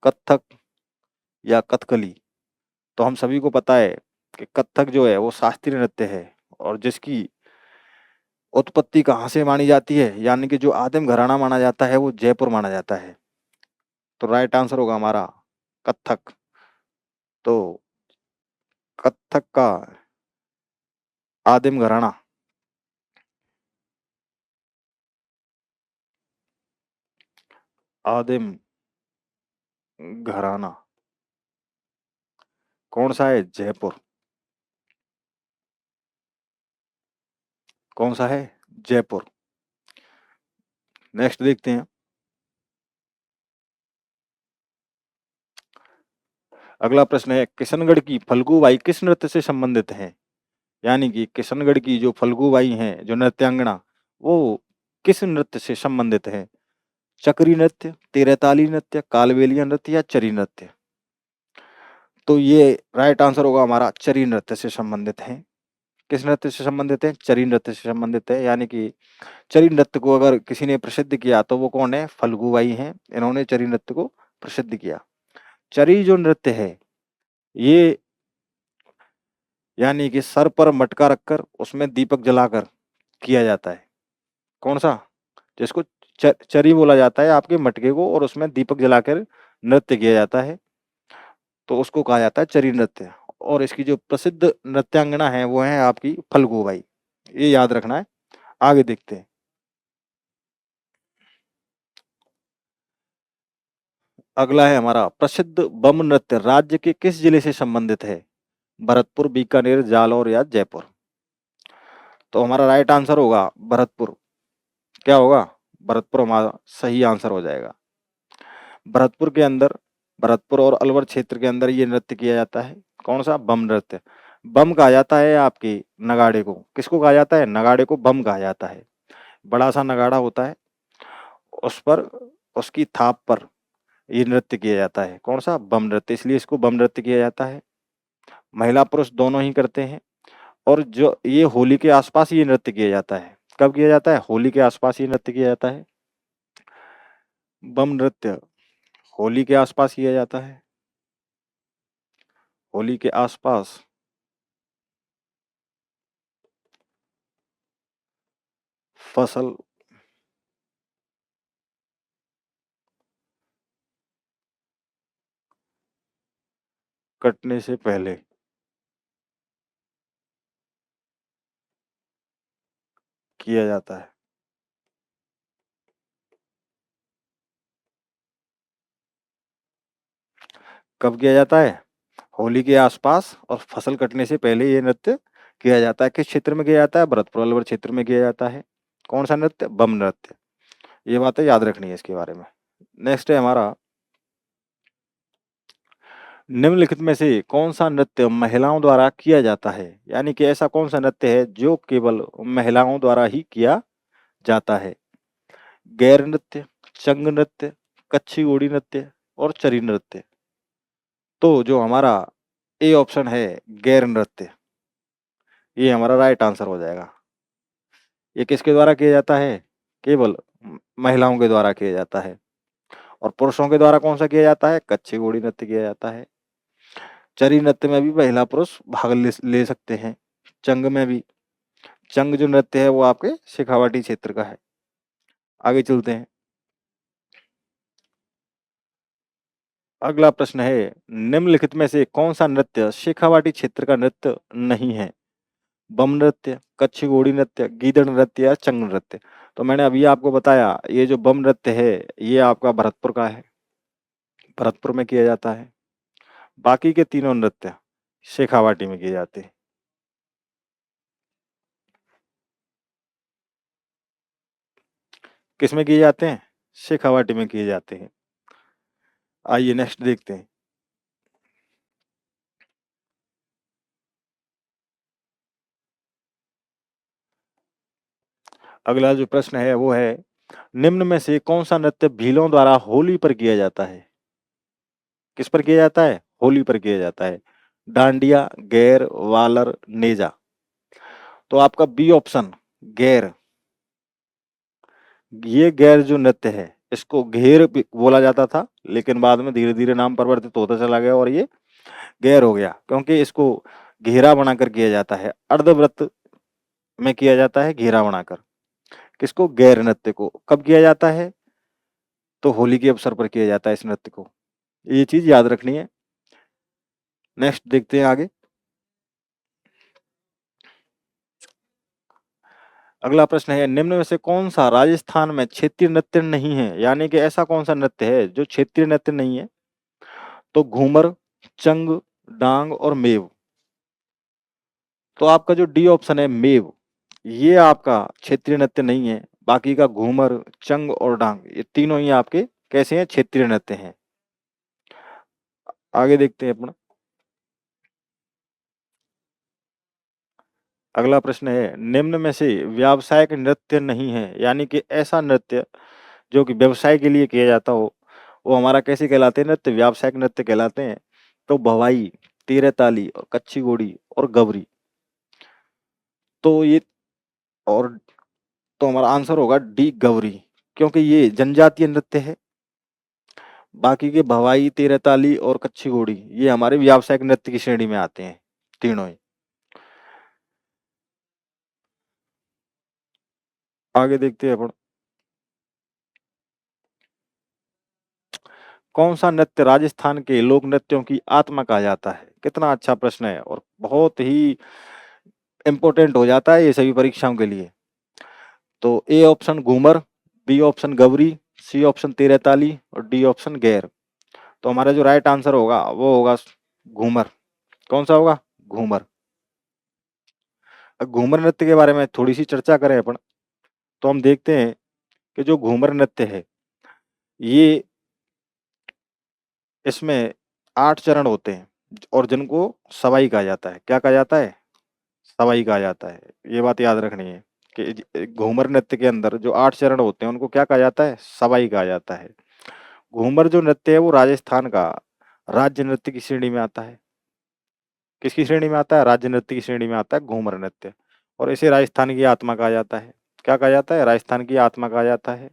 कथक या कथकली? तो हम सभी को पता है कि कथक जो है वो शास्त्रीय नृत्य है, और जिसकी उत्पत्ति कहाँ से मानी जाती है, यानी कि जो आदिम घराना माना जाता है वो जयपुर माना जाता है। तो राइट आंसर होगा हमारा कथक। तो कथक का आदिम घराना आदिम घराना कौन सा है? जयपुर। कौन सा है? जयपुर। नेक्स्ट देखते हैं। अगला प्रश्न है, किशनगढ़ की फल्गु बाई किस नृत्य से संबंधित है? यानी कि किशनगढ़ की जो फल्गु बाई हैं, जो नृत्यांगना, वो किस नृत्य से संबंधित है? चक्री नृत्य, तेरहताली नृत्य, कालबेलिया नृत्य या चरी नृत्य? तो ये राइट आंसर होगा हमारा चरी नृत्य से संबंधित है। किस नृत्य से संबंधित है? चरी नृत्य से संबंधित है। यानी कि चरी नृत्य को अगर किसी ने प्रसिद्ध किया तो वो कौन है? फल्गु बाई हैं। इन्होंने चरी नृत्य को प्रसिद्ध किया। चरी जो नृत्य है ये, यानी कि सर पर मटका रखकर उसमें दीपक जलाकर किया जाता है। कौन सा? जिसको चरी बोला जाता है आपके मटके को, और उसमें दीपक जलाकर नृत्य किया जाता है, तो उसको कहा जाता है चरी नृत्य। और इसकी जो प्रसिद्ध नृत्यांगना है वो है आपकी फल्गु बाई। ये याद रखना है। आगे देखते हैं। अगला है हमारा प्रसिद्ध बम नृत्य राज्य के किस जिले से संबंधित है? भरतपुर, बीकानेर, जालौर या जयपुर? तो हमारा राइट आंसर होगा भरतपुर। क्या होगा? भरतपुर हमारा सही आंसर हो जाएगा। भरतपुर के अंदर, भरतपुर और अलवर क्षेत्र के अंदर ये नृत्य किया जाता है। कौन सा? बम नृत्य। बम कहा जाता है आपके नगाड़े को। किसको कहा जाता है? नगाड़े को बम कहा जाता है। बड़ा सा नगाड़ा होता है, उस पर, उसकी थाप पर ये नृत्य किया जाता है। कौन सा? बम नृत्य। इसलिए इसको बम नृत्य किया जाता है। महिला पुरुष दोनों ही करते हैं। और जो ये होली के आसपास ये नृत्य किया जाता है। कब किया जाता है? होली के आसपास ये नृत्य किया जाता है। बम नृत्य होली के आसपास किया जाता है। होली के आसपास फसल कटने से पहले किया जाता है। कब किया जाता है? होली के आसपास और फसल कटने से पहले ये नृत्य किया जाता है। किस क्षेत्र में किया जाता है? भरतपुर अलवर क्षेत्र में किया जाता है। कौन सा नृत्य? बम नृत्य। ये बातें याद रखनी है इसके बारे में। नेक्स्ट है हमारा, निम्नलिखित में से कौन सा नृत्य महिलाओं द्वारा किया जाता है? यानी कि ऐसा कौन सा नृत्य है जो केवल महिलाओं द्वारा ही किया जाता है? गैर नृत्य, चंग नृत्य, कच्छी घोड़ी नृत्य और चरी नृत्य। तो जो हमारा ए ऑप्शन है, गैर नृत्य, ये हमारा राइट आंसर हो जाएगा। ये किसके द्वारा किया जाता है? केवल महिलाओं के द्वारा किया जाता है। और पुरुषों के द्वारा कौन सा किया जाता है? कच्छी घोड़ी नृत्य किया जाता है। चरी नृत्य में भी महिला पुरुष भाग ले सकते हैं। चंग में भी। चंग जो नृत्य है वो आपके शेखावाटी क्षेत्र का है। आगे चलते हैं। अगला प्रश्न है, निम्नलिखित में से कौन सा नृत्य शेखावाटी क्षेत्र का नृत्य नहीं है? बम नृत्य, कच्छी घोड़ी नृत्य, गीदड़ नृत्य या चंग नृत्य? तो मैंने अभी आपको बताया, ये जो बम नृत्य है ये आपका भरतपुर का है। भरतपुर में किया जाता है। बाकी के तीनों नृत्य शेखावाटी में किए जाते हैं। किस में किए जाते हैं? शेखावाटी में किए जाते हैं। आइए नेक्स्ट देखते हैं। अगला जो प्रश्न है वो है, निम्न में से कौन सा नृत्य भीलों द्वारा होली पर किया जाता है? किस पर किया जाता है? होली पर किया जाता है। डांडिया, गैर, वालर, नेजा। तो आपका बी ऑप्शन, गैर। ये गैर जो नृत्य है इसको घेर भी बोला जाता था, लेकिन बाद में धीरे धीरे नाम परिवर्तित होता चला गया और ये गैर हो गया, क्योंकि इसको घेरा बनाकर किया जाता है। अर्धवृत्त में किया जाता है घेरा बनाकर। किसको? गैर नृत्य को। कब किया जाता है? तो होली के अवसर पर किया जाता है इस नृत्य को। ये चीज याद रखनी है। नेक्स्ट देखते हैं आगे। अगला प्रश्न है, निम्न में से कौन सा राजस्थान में क्षेत्रीय नृत्य नहीं है? यानी कि ऐसा कौन सा नृत्य है जो क्षेत्रीय नृत्य नहीं है? तो घूमर, चंग, डांग और मेव। तो आपका जो डी ऑप्शन है मेव, ये आपका क्षेत्रीय नृत्य नहीं है। बाकी का घूमर, चंग और डांग, ये तीनों ही आपके कैसे हैं? क्षेत्रीय नृत्य हैं। आगे देखते हैं अपना। अगला प्रश्न है, निम्न में से व्यावसायिक नृत्य नहीं है, यानी कि ऐसा नृत्य जो कि व्यवसाय के लिए किया जाता हो, वो हमारा कैसे कहलाते हैं? नृत्य व्यावसायिक नृत्य कहलाते हैं। तो भवाई, तेरह ताली और कच्छी घोड़ी और गवरी। तो ये, और तो हमारा आंसर होगा डी, गवरी, क्योंकि ये जनजातीय नृत्य है। बाकी के भवाई, तेरह ताली और कच्छी घोड़ी ये हमारे व्यावसायिक नृत्य की श्रेणी में आते हैं, तीनों ही। आगे देखते हैं अपन। कौन सा नृत्य राजस्थान के लोक नृत्यों की आत्मा कहा जाता है? कितना अच्छा प्रश्न है और बहुत ही इंपॉर्टेंट हो जाता है ये सभी परीक्षाओं के लिए। तो A option Ghoomar, B option Gavari, C option Terah Taali और डी ऑप्शन गैर। तो हमारा जो राइट आंसर होगा वो होगा घूमर। कौन सा होगा? घूमर। अब घूमर नृत्य के बारे में थोड़ी सी चर्चा करें अपन, तो हम देखते हैं कि जो घूमर नृत्य है, ये इसमें 8 चरण होते हैं और जिनको सवाई कहा जाता है। क्या कहा जाता है? सवाई कहा जाता है। ये बात याद रखनी है कि घूमर नृत्य के अंदर जो 8 चरण होते हैं उनको क्या कहा जाता है? सवाई कहा जाता है। घूमर जो नृत्य है वो राजस्थान का राज्य नृत्य की श्रेणी में आता है। किसकी श्रेणी में आता है? राज्य नृत्य की श्रेणी में आता है घूमर नृत्य। और इसे राजस्थान की आत्मा कहा जाता है। क्या कहा जाता है? राजस्थान की आत्मा कहा जाता है।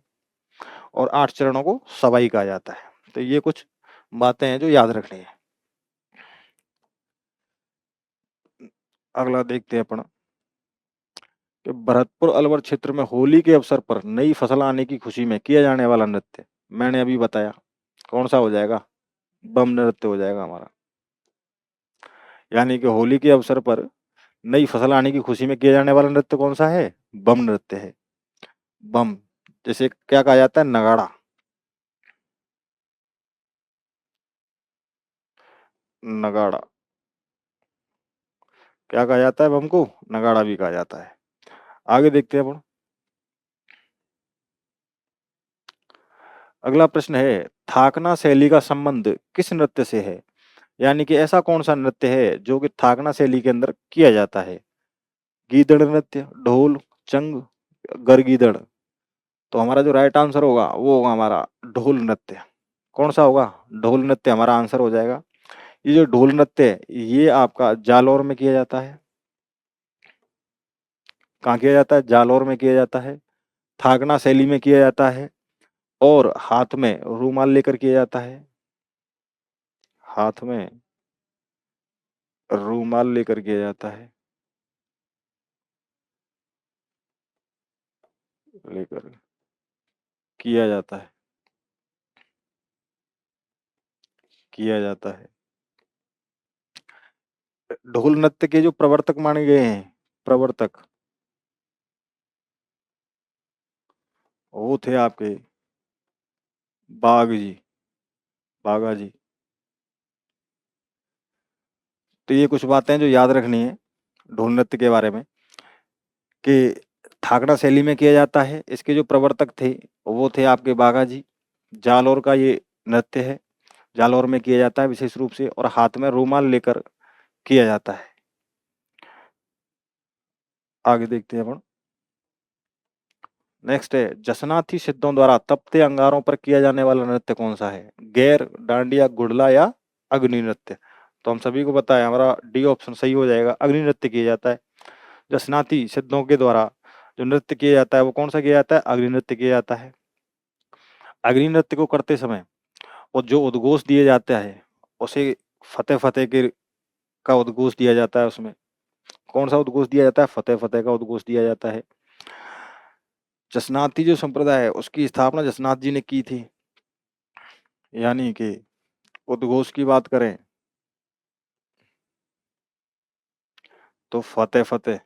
और 8 चरणों को सवाई कहा जाता है। तो ये कुछ बातें हैं जो याद रखनी है। अगला देखते हैं अपन कि भरतपुर अलवर क्षेत्र में होली के अवसर पर नई फसल आने की खुशी में किया जाने वाला नृत्य मैंने अभी बताया। कौन सा हो जाएगा? बम नृत्य हो जाएगा हमारा। यानी कि होली के अवसर पर नई फसल आने की खुशी में किया जाने वाला नृत्य कौन सा है? बम नृत्य है। बम, जैसे क्या कहा जाता है? नगाड़ा। नगाड़ा क्या कहा जाता है? बम को नगाड़ा भी कहा जाता है। आगे देखते हैं अपन। अगला प्रश्न है, थाकना शैली का संबंध किस नृत्य से है? यानी कि ऐसा कौन सा नृत्य है जो कि थाकना शैली के अंदर किया जाता है? गीदड़ नृत्य, ढोल, चंग, गरगीदड़। तो हमारा जो राइट आंसर होगा वो होगा हमारा ढोल नृत्य। कौन सा होगा? ढोल नृत्य हमारा आंसर हो जाएगा। ये जो ढोल नृत्य है ये आपका जालौर में किया जाता है। कहाँ किया जाता है? जालौर में किया जाता है। थाकना शैली में किया जाता है और हाथ में रूमाल लेकर किया जाता है। हाथ में रूमाल लेकर किया जाता है। लेकर किया जाता है। किया जाता है। ढोल नृत्य के जो प्रवर्तक माने गए हैं, प्रवर्तक, वो थे आपके बाघ जी, बाघा जी। तो ये कुछ बातें जो याद रखनी है ढोल नृत्य के बारे में कि थाकड़ा शैली में किया जाता है। इसके जो प्रवर्तक थे वो थे आपके बाघा जी। जालौर का ये नृत्य है। जालौर में किया जाता है विशेष रूप से और हाथ में रूमाल लेकर किया जाता है। आगे देखते हैं अपन। नेक्स्ट है, जसनाथी सिद्धों द्वारा तपते अंगारों पर किया जाने वाला नृत्य कौन सा है? गैर, डांडिया, गुड़ला या अग्नि नृत्य? तो हम सभी को पता है हमारा डी ऑप्शन सही हो जाएगा। अग्नि नृत्य किया जाता है। जसनाथी सिद्धों के द्वारा जो नृत्य किया जाता है वो कौन सा किया जाता है? अग्नि नृत्य किया जाता है। अग्नि नृत्य को करते समय और जो उद्घोष दिए जाता है उसे फतेह फतेह के का उद्घोष दिया जाता है। उसमें कौन सा उद्घोष दिया जाता है? फतेह फतेह का उद्घोष दिया जाता है। जसनाती जो संप्रदाय है उसकी स्थापना जसनाथ जी ने की थी। यानी कि उद्घोष की बात करें तो फतेह फतेह।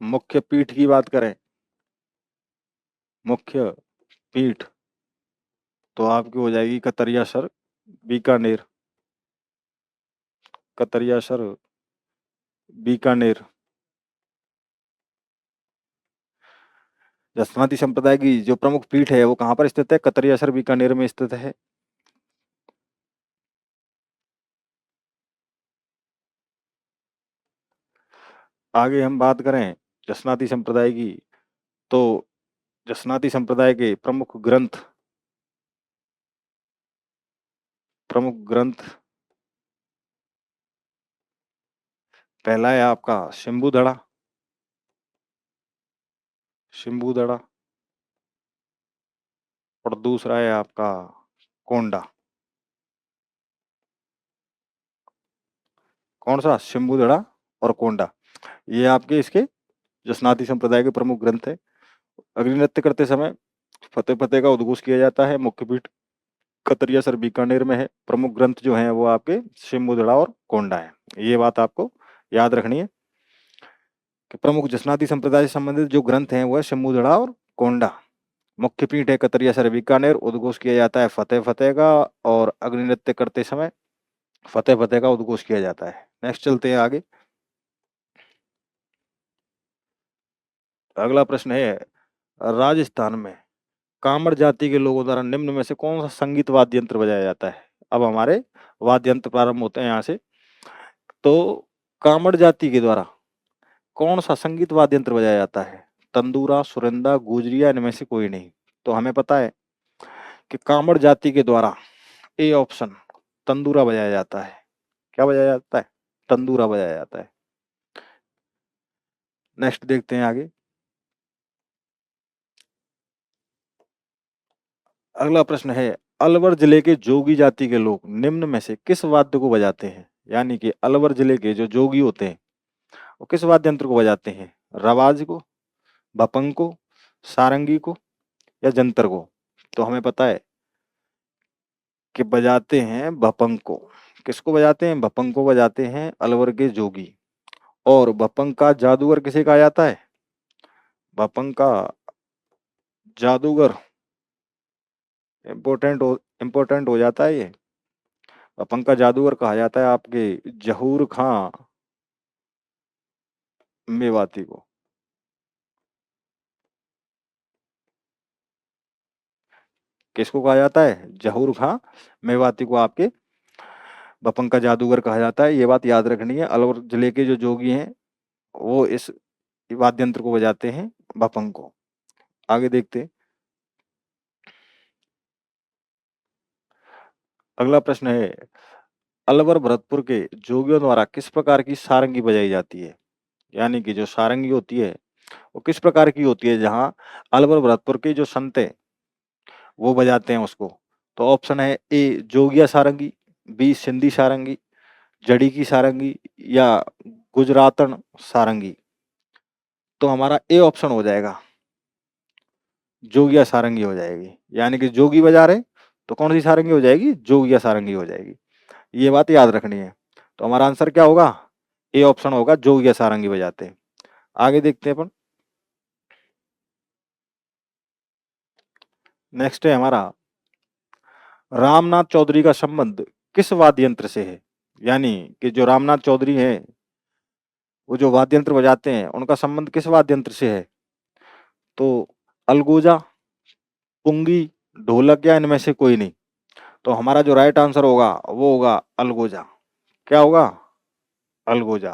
मुख्य पीठ की बात करें, मुख्य पीठ, तो आपकी हो जाएगी कतरिया सर, बीकानेर। कतरिया सर, बीकानेर। जसनाती संप्रदाय की जो प्रमुख पीठ है वो कहाँ पर स्थित है? कतरिया सर, बीकानेर में स्थित है। आगे हम बात करें जसनाती संप्रदाय की, तो जसनाती संप्रदाय के प्रमुख ग्रंथ पहला है आपका शंभुधड़ा, शंभुधड़ा। और दूसरा है आपका कोंडा। कौन सा? शंभुधड़ा और कोंडा। ये आपके इसके जसनाती संप्रदाय के प्रमुख ग्रंथ है। अग्नि नृत्य करते समय फतेह फतेह का उद्घोष किया जाता है। मुख्य पीठ कतरिया सर, बीकानेर में है। प्रमुख ग्रंथ जो हैं वो आपके शंभुधड़ा और कोंडा है। ये बात आपको याद रखनी है कि प्रमुख जसनाती संप्रदाय से संबंधित जो ग्रंथ हैं वो है शंभुधड़ा और कोंडा। मुख्य पीठ है कतरिया सर बीकानेर। उद्घोष किया जाता है फतेह फतेह का, और अग्नि नृत्य करते समय फतेह फतेह का उद्घोष किया जाता है। नेक्स्ट चलते हैं आगे। अगला प्रश्न है, राजस्थान में कामड़ जाति के लोगों द्वारा निम्न में से कौन सा संगीत वाद्य यंत्र बजाया जाता है? अब हमारे वाद्य यंत्र प्रारंभ होते हैं यहाँ से। तो कामड़ जाति के द्वारा कौन सा संगीत वाद्य यंत्र बजाया जाता है? तंदूरा, सुरिंदा, गुजरिया, इनमें से कोई नहीं। तो हमें पता है कि कामड़ जाति के द्वारा ए ऑप्शन तंदूरा बजाया जाता है। क्या बजाया जाता है? तंदूरा बजाया जाता है। नेक्स्ट देखते हैं आगे। अगला प्रश्न है, अलवर जिले के जोगी जाति के लोग निम्न में से किस वाद्य को बजाते हैं? यानी कि अलवर जिले के जो जोगी होते हैं वो किस वाद्य यंत्र को बजाते हैं? रवाज को, बपंग को, सारंगी को, या जंतर को? तो हमें पता है कि बजाते हैं बपंग को। किसको बजाते हैं? बपंग को बजाते हैं अलवर के जोगी। और बपंग का जादूगर किसे कहा जाता है? बपंग का जादूगर इम्पोर्टेंट हो जाता है ये। बपंग का जादूगर कहा जाता है आपके जहूर खां मेवाती को। किसको कहा जाता है? जहूर खां मेवाती को आपके बपंग का जादूगर कहा जाता है। ये बात याद रखनी है। अलवर जिले के जो जोगी हैं वो इस वाद्य यंत्र को बजाते हैं, बपंग को। आगे देखते हैं। अगला प्रश्न है, अलवर भरतपुर के जोगियों द्वारा किस प्रकार की सारंगी बजाई जाती है? यानी कि जो सारंगी होती है वो किस प्रकार की होती है जहां अलवर भरतपुर के जो संत है वो बजाते हैं उसको? तो ऑप्शन है ए जोगिया सारंगी, बी सिंधी सारंगी, जड़ी की सारंगी, या गुजरातन सारंगी। तो हमारा ए ऑप्शन हो जाएगा, जोगिया सारंगी हो जाएगी। यानी कि जोगी बजा रहे तो कौन सी सारंगी हो जाएगी? जोगिया सारंगी हो जाएगी। ये बात याद रखनी है। तो हमारा आंसर क्या होगा? ए ऑप्शन होगा, जोगिया सारंगी बजाते हैं। आगे देखते हैं अपन। नेक्स्ट है हमारा, रामनाथ चौधरी का संबंध किस वाद्य यंत्र से है? यानी कि जो रामनाथ चौधरी हैं वो जो वाद्य यंत्र बजाते हैं उनका संबंध किस वाद्य यंत्र से है? तो अलगोजा, पुंगी, ढोलक, या इनमें से कोई नहीं। तो हमारा जो राइट आंसर होगा वो होगा अलगोजा। क्या होगा? अलगोजा।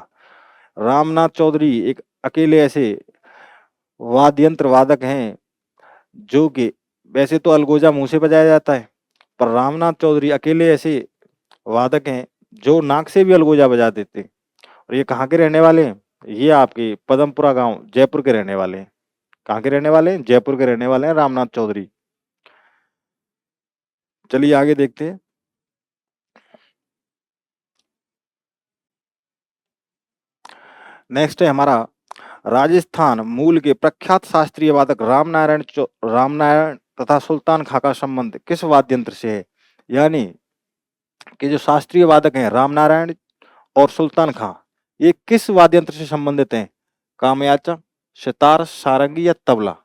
रामनाथ चौधरी एक अकेले ऐसे वाद्य यंत्र वादक हैं जो कि, वैसे तो अलगोजा मुंह से बजाया जाता है, पर रामनाथ चौधरी अकेले ऐसे वादक हैं जो नाक से भी अलगोजा बजा देते हैं। और ये कहाँ के रहने वाले हैं? ये आपके पदमपुरा गांव जयपुर के रहने वाले हैं। कहाँ के रहने वाले हैं? जयपुर के रहने वाले हैं रामनाथ चौधरी। चलिए आगे देखते हैं। नेक्स्ट है हमारा, राजस्थान मूल के प्रख्यात शास्त्रीय वादक रामनारायण तथा सुल्तान खां का संबंध किस वाद्य यंत्र से है? यानी कि जो शास्त्रीय वादक हैं रामनारायण और सुल्तान खां, ये किस वाद्य यंत्र से संबंधित हैं? कामयाचा, सितार, सारंगी, या तबला?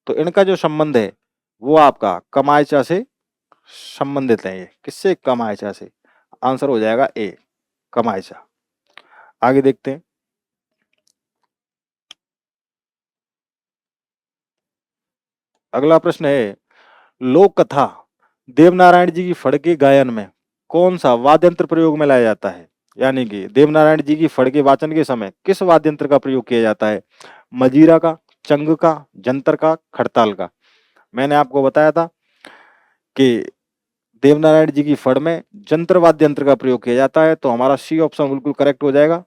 तो इनका जो संबंध है वो आपका कमायचा से संबंधित है। ये किससे? कमायचा से। आंसर हो जाएगा ए, कमायचा। आगे देखते हैं। अगला प्रश्न है, लोक कथा देवनारायण जी की फड़ के गायन में कौन सा वाद्य यंत्र प्रयोग में लाया जाता है? यानी कि देवनारायण जी की फड़ के वाचन के समय किस वाद्य यंत्र का प्रयोग किया जाता है? मजीरा का, चंग का, जंतर का, खड़ताल का? मैंने आपको बताया था कि देवनारायण जी की फड़ में जंतर वाद्य यंत्र का प्रयोग किया जाता है। तो हमारा सी ऑप्शन बिल्कुल करेक्ट हो जाएगा।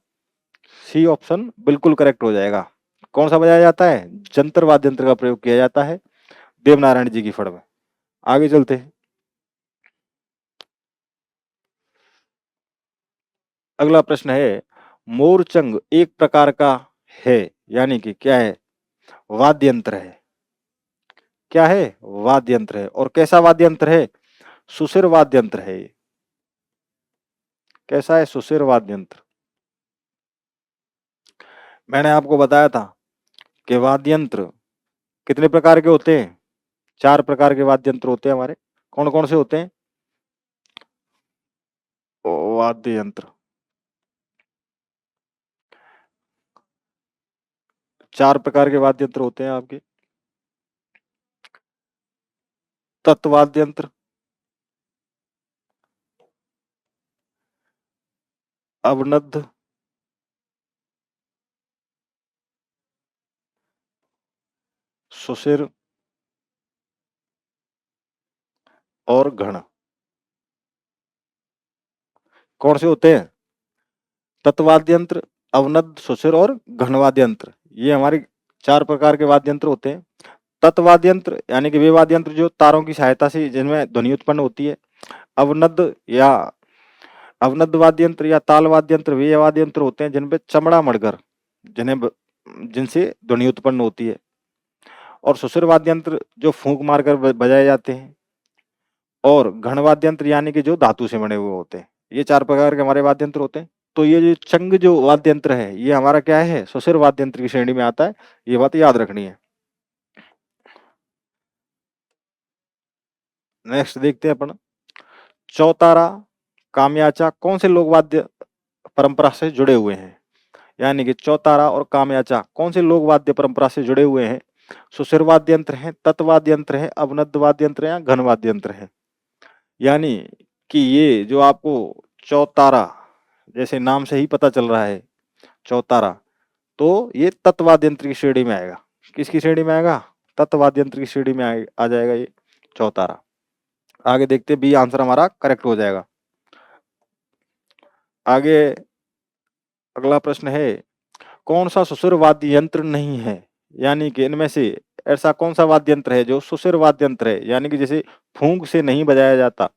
सी ऑप्शन बिल्कुल करेक्ट हो जाएगा। कौन सा बजाया जाता है? जंतर वाद्य यंत्र का प्रयोग किया जाता है देवनारायण जी की फड़ में। आगे चलते हैं। अगला प्रश्न है, मोरचंग एक प्रकार का है, यानी कि क्या है? वाद्य यंत्र है। क्या है? वाद्य यंत्र है। और कैसा वाद्य यंत्र है? सुशिर वाद्य यंत्र है ये। कैसा है? सुशिर वाद्य यंत्र। मैंने आपको बताया था कि वाद्य यंत्र कितने प्रकार के होते हैं? 4 प्रकार के वाद्य यंत्र होते हैं हमारे। कौन-कौन से होते हैं? वाद्य यंत्र। 4 प्रकार के वाद्य यंत्र होते हैं आपके। तत्वाद्य यंत्र, अवनद्ध, सुषिर और घण। कौन से होते हैं? तत्वाद्य यंत्र, अवनद्ध, सुषिर और घन वाद्य यंत्र। ये हमारे 4 प्रकार के वाद्य यंत्र होते हैं। तत्वाद्य यंत्र यानी कि वे वाद्य यंत्र जो तारों की सहायता से जिनमें ध्वनि उत्पन्न होती है। अवनद्ध या अवनद्ध वाद्य यंत्र या ताल वाद्य यंत्र वे वाद्य यंत्र होते हैं जिनपे चमड़ा मढ़कर जिनसे ध्वनि उत्पन्न होती है। और सुषिर वाद्य यंत्र जो फूंक मारकर बजाए जाते हैं। और घन वाद्य यंत्र यानी कि जो धातु से बने हुए होते हैं। ये 4 प्रकार के हमारे वाद्य यंत्र होते हैं। तो ये जो चंग जो वाद्य यंत्र है ये हमारा क्या है? सुषिर वाद्य यंत्र की श्रेणी में आता है। ये बात याद रखनी है। नेक्स्ट देखते हैं अपन। चौतारा, कामयाचा कौन से लोक वाद्य परंपरा से जुड़े हुए हैं? यानी कि चौतारा और कामयाचा कौन से लोक वाद्य परंपरा से जुड़े हुए हैं? सुषिर वाद्य यंत्र है, तत्वाद्य यंत्र है, अवनद्ध वाद्य यंत्र है या घन वाद्य यंत्र है। यानी कि ये जो आपको चौतारा जैसे नाम से ही पता चल रहा है चौतारा, तो ये तत्वाद्य यंत्र की श्रेणी में आएगा। किसकी श्रेणी में आएगा? तत्वाद्य यंत्र की श्रेणी में आ जाएगा ये चौतारा। आगे देखते हैं, बी आंसर हमारा करेक्ट हो जाएगा। आगे अगला प्रश्न है, कौन सा सुषिर वाद्य यंत्र नहीं है? यानी कि इनमें से ऐसा कौन सा वाद्य यंत्र है जो सुषिर वाद्य यंत्र है, यानी कि जैसे फूंक से नहीं बजाया जाता?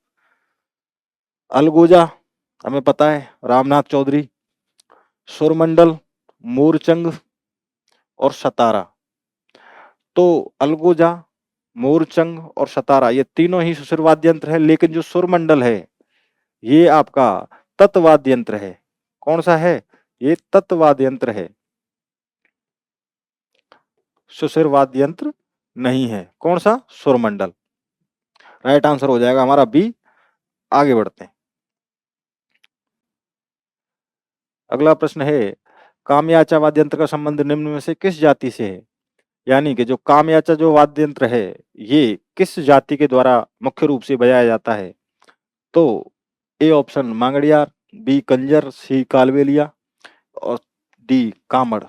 अलगोजा हमें पता है, रामनाथ चौधरी, सुरमंडल, मोरचंग और सतारा। तो अलगोजा, मोरचंग और सतारा ये तीनों ही सुषिर वाद्य यंत्र है, लेकिन जो सुरमंडल है ये आपका तत्वाद्य यंत्र है। कौन सा है? ये तत्वाद्य यंत्र है, सुषिर वाद्य यंत्र नहीं है। कौन सा? सुरमंडल। राइट आंसर हो जाएगा हमारा बी। आगे बढ़ते हैं। अगला प्रश्न है, कामयाचा वाद्य यंत्र का संबंध निम्न में से किस जाति से है? यानी कि जो कामयाचा जो वाद्य यंत्र है ये किस जाति के द्वारा मुख्य रूप से बजाया जाता है? तो ए ऑप्शन मांगड़ियार, बी कंजर, सी कालबेलिया और डी कामड़।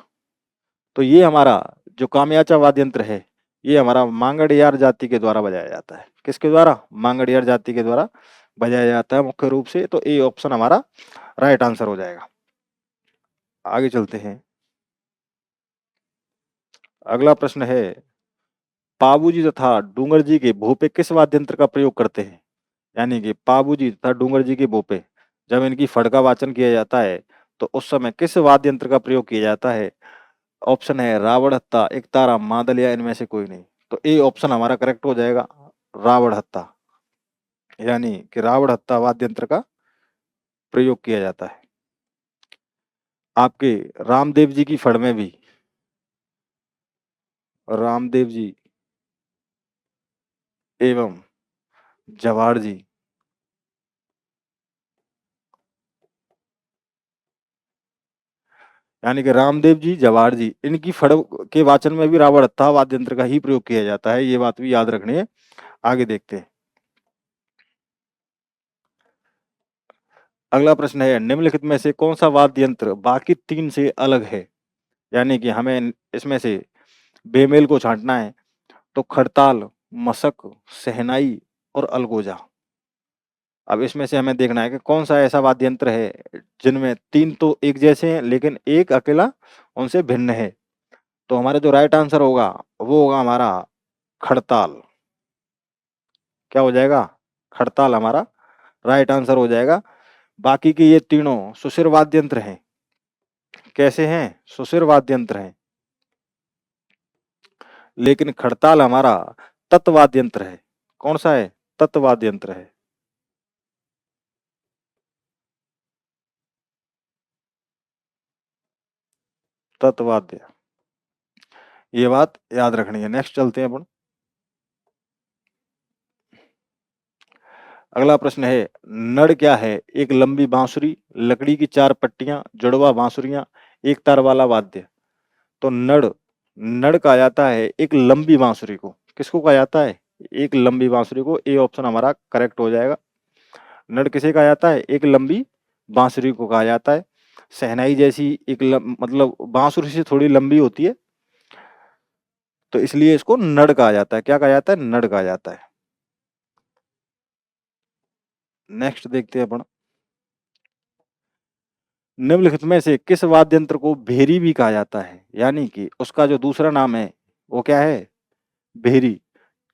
तो ये हमारा जो कामयाचा वाद्य यंत्र है ये हमारा मांगड़ियार जाति के द्वारा बजाया जाता है। किसके द्वारा? मांगड़ियार जाति के द्वारा बजाया जाता है मुख्य रूप से। तो ए ऑप्शन हमारा राइट आंसर हो जाएगा। आगे चलते हैं। अगला प्रश्न है, पाबूजी तथा डूंगर जी के भोपे किस वाद्य यंत्र का प्रयोग करते हैं? यानी कि पाबूजी तथा डूंगर जी के भोपे जब इनकी फड़ का वाचन किया जाता है तो उस समय किस वाद्य यंत्र का प्रयोग किया जाता है? ऑप्शन है रावण हत्ता, एकतारा, मादल या इनमें से कोई नहीं। तो ए ऑप्शन हमारा करेक्ट हो जाएगा, रावण हत्ता। यानी कि रावण हत्ता वाद्य यंत्र का प्रयोग किया जाता है। आपके रामदेव जी की फड़ में भी रामदेव जी एवं जवाड़ जी यानी कि रामदेव जी, जवाहर जी इनकी फड़ के वाचन में भी रावण हत्था वाद्य यंत्र का ही प्रयोग किया जाता है। ये बात भी याद रखनी है। आगे देखते हैं। अगला प्रश्न है, निम्नलिखित में से कौन सा वाद्य यंत्र बाकी 3 से अलग है? यानी कि हमें इसमें से बेमेल को छांटना है। तो खड़ताल, मशक, शहनाई और अलगोजा। अब इसमें से हमें देखना है कि कौन सा ऐसा वाद्य यंत्र है जिनमें 3 तो एक जैसे हैं लेकिन एक अकेला उनसे भिन्न है। तो हमारा जो राइट आंसर होगा वो होगा हमारा खड़ताल। क्या हो जाएगा? खड़ताल हमारा राइट आंसर हो जाएगा। बाकी के ये तीनों सुषिर वाद्य यंत्र हैं। कैसे हैं? सुषिर वाद्य यंत्र हैं, लेकिन खड़ताल हमारा तत्वाद्य यंत्र है। कौन सा है? तत्वाद्य यंत्र है। तत्वाद्य, ये बात याद रखनी है। नेक्स्ट चलते हैं अपन। अगला प्रश्न है, नड़ क्या है? एक लंबी बांसुरी, लकड़ी की 4 पट्टियां, जुड़वा बांसुरियां, एक तार वाला वाद्य। तो नड़, नड़ कहा जाता है एक लंबी बांसुरी को। किसको कहा जाता है? एक लंबी बांसुरी को। ए ऑप्शन हमारा करेक्ट हो जाएगा। नड़ किसे कहा जाता है? एक लंबी बांसुरी को कहा जाता है। शहनाई जैसी एक मतलब बांसुरी से थोड़ी लंबी होती है, तो इसलिए इसको नड़ कहा जाता है। क्या कहा जाता है? नड़ कहा जाता है। नेक्स्ट देखते हैं अपन, निम्नलिखित में से किस वाद्य यंत्र को भेरी भी कहा जाता है? यानी कि उसका जो दूसरा नाम है वो क्या है? भेरी।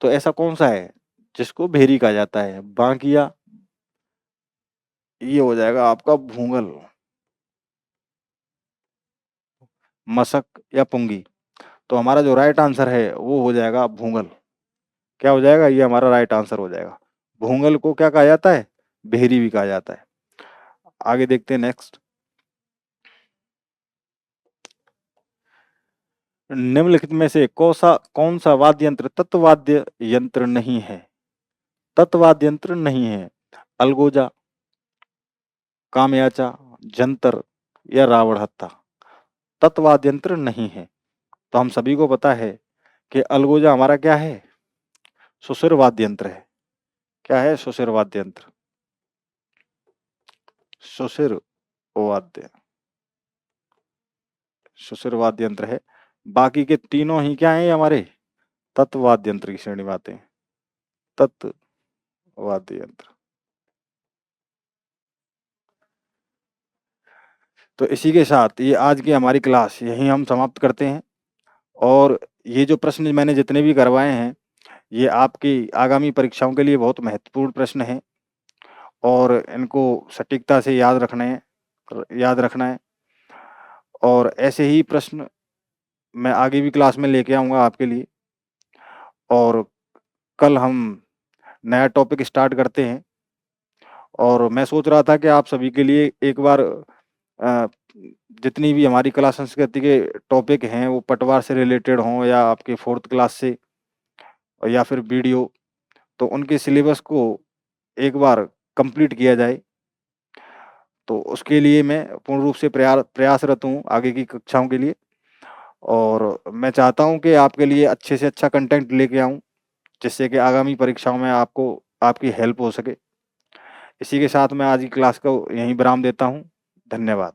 तो ऐसा कौन सा है जिसको भेरी कहा जाता है? बांकिया, ये हो जाएगा आपका भूंगल, मशक या पुंगी। तो हमारा जो राइट आंसर है वो हो जाएगा भूंगल। क्या हो जाएगा? ये हमारा राइट आंसर हो जाएगा। भूंगल को क्या कहा जाता है? भेरी भी कहा जाता है। आगे देखते हैं नेक्स्ट, निम्नलिखित में से कौन सा वाद्य यंत्र तत्वाद्य यंत्र नहीं है? तत्वाद्य यंत्र नहीं है। अलगोजा, कामयाचा, जंतर या रावण हत्था। तत्वाद्य यंत्र नहीं है। तो हम सभी को पता है कि अलगोजा हमारा क्या है? सुशिर वाद्य यंत्र है। क्या है? सुशिर वाद्य यंत्र, सुशिर वाद्य, सुशिर वाद्य यंत्र है। बाकी के तीनों ही क्या है हमारे? तत्वाद्य यंत्र की श्रेणी में आते हैं। तत्वाद्य यंत्र। तो इसी के साथ ये आज की हमारी क्लास यहीं हम समाप्त करते हैं। और ये जो प्रश्न मैंने जितने भी करवाए हैं, ये आपकी आगामी परीक्षाओं के लिए बहुत महत्वपूर्ण प्रश्न हैं और इनको सटीकता से याद रखना है। और ऐसे ही प्रश्न मैं आगे भी क्लास में लेके आऊँगा आपके लिए। और कल हम नया टॉपिक स्टार्ट करते हैं। और मैं सोच रहा था कि आप सभी के लिए एक बार जितनी भी हमारी कला संस्कृति के टॉपिक हैं वो पटवार से रिलेटेड हों या आपके 4th क्लास से या फिर वीडियो, तो उनके सिलेबस को एक बार कंप्लीट किया जाए। तो उसके लिए मैं पूर्ण रूप से प्रयासरत हूँ आगे की कक्षाओं के लिए। और मैं चाहता हूँ कि आपके लिए अच्छे से अच्छा कंटेंट लेके आऊँ, जिससे कि आगामी परीक्षाओं में आपको आपकी हेल्प हो सके। इसी के साथ मैं आज की क्लास को यहीं विराम देता हूँ। धन्यवाद।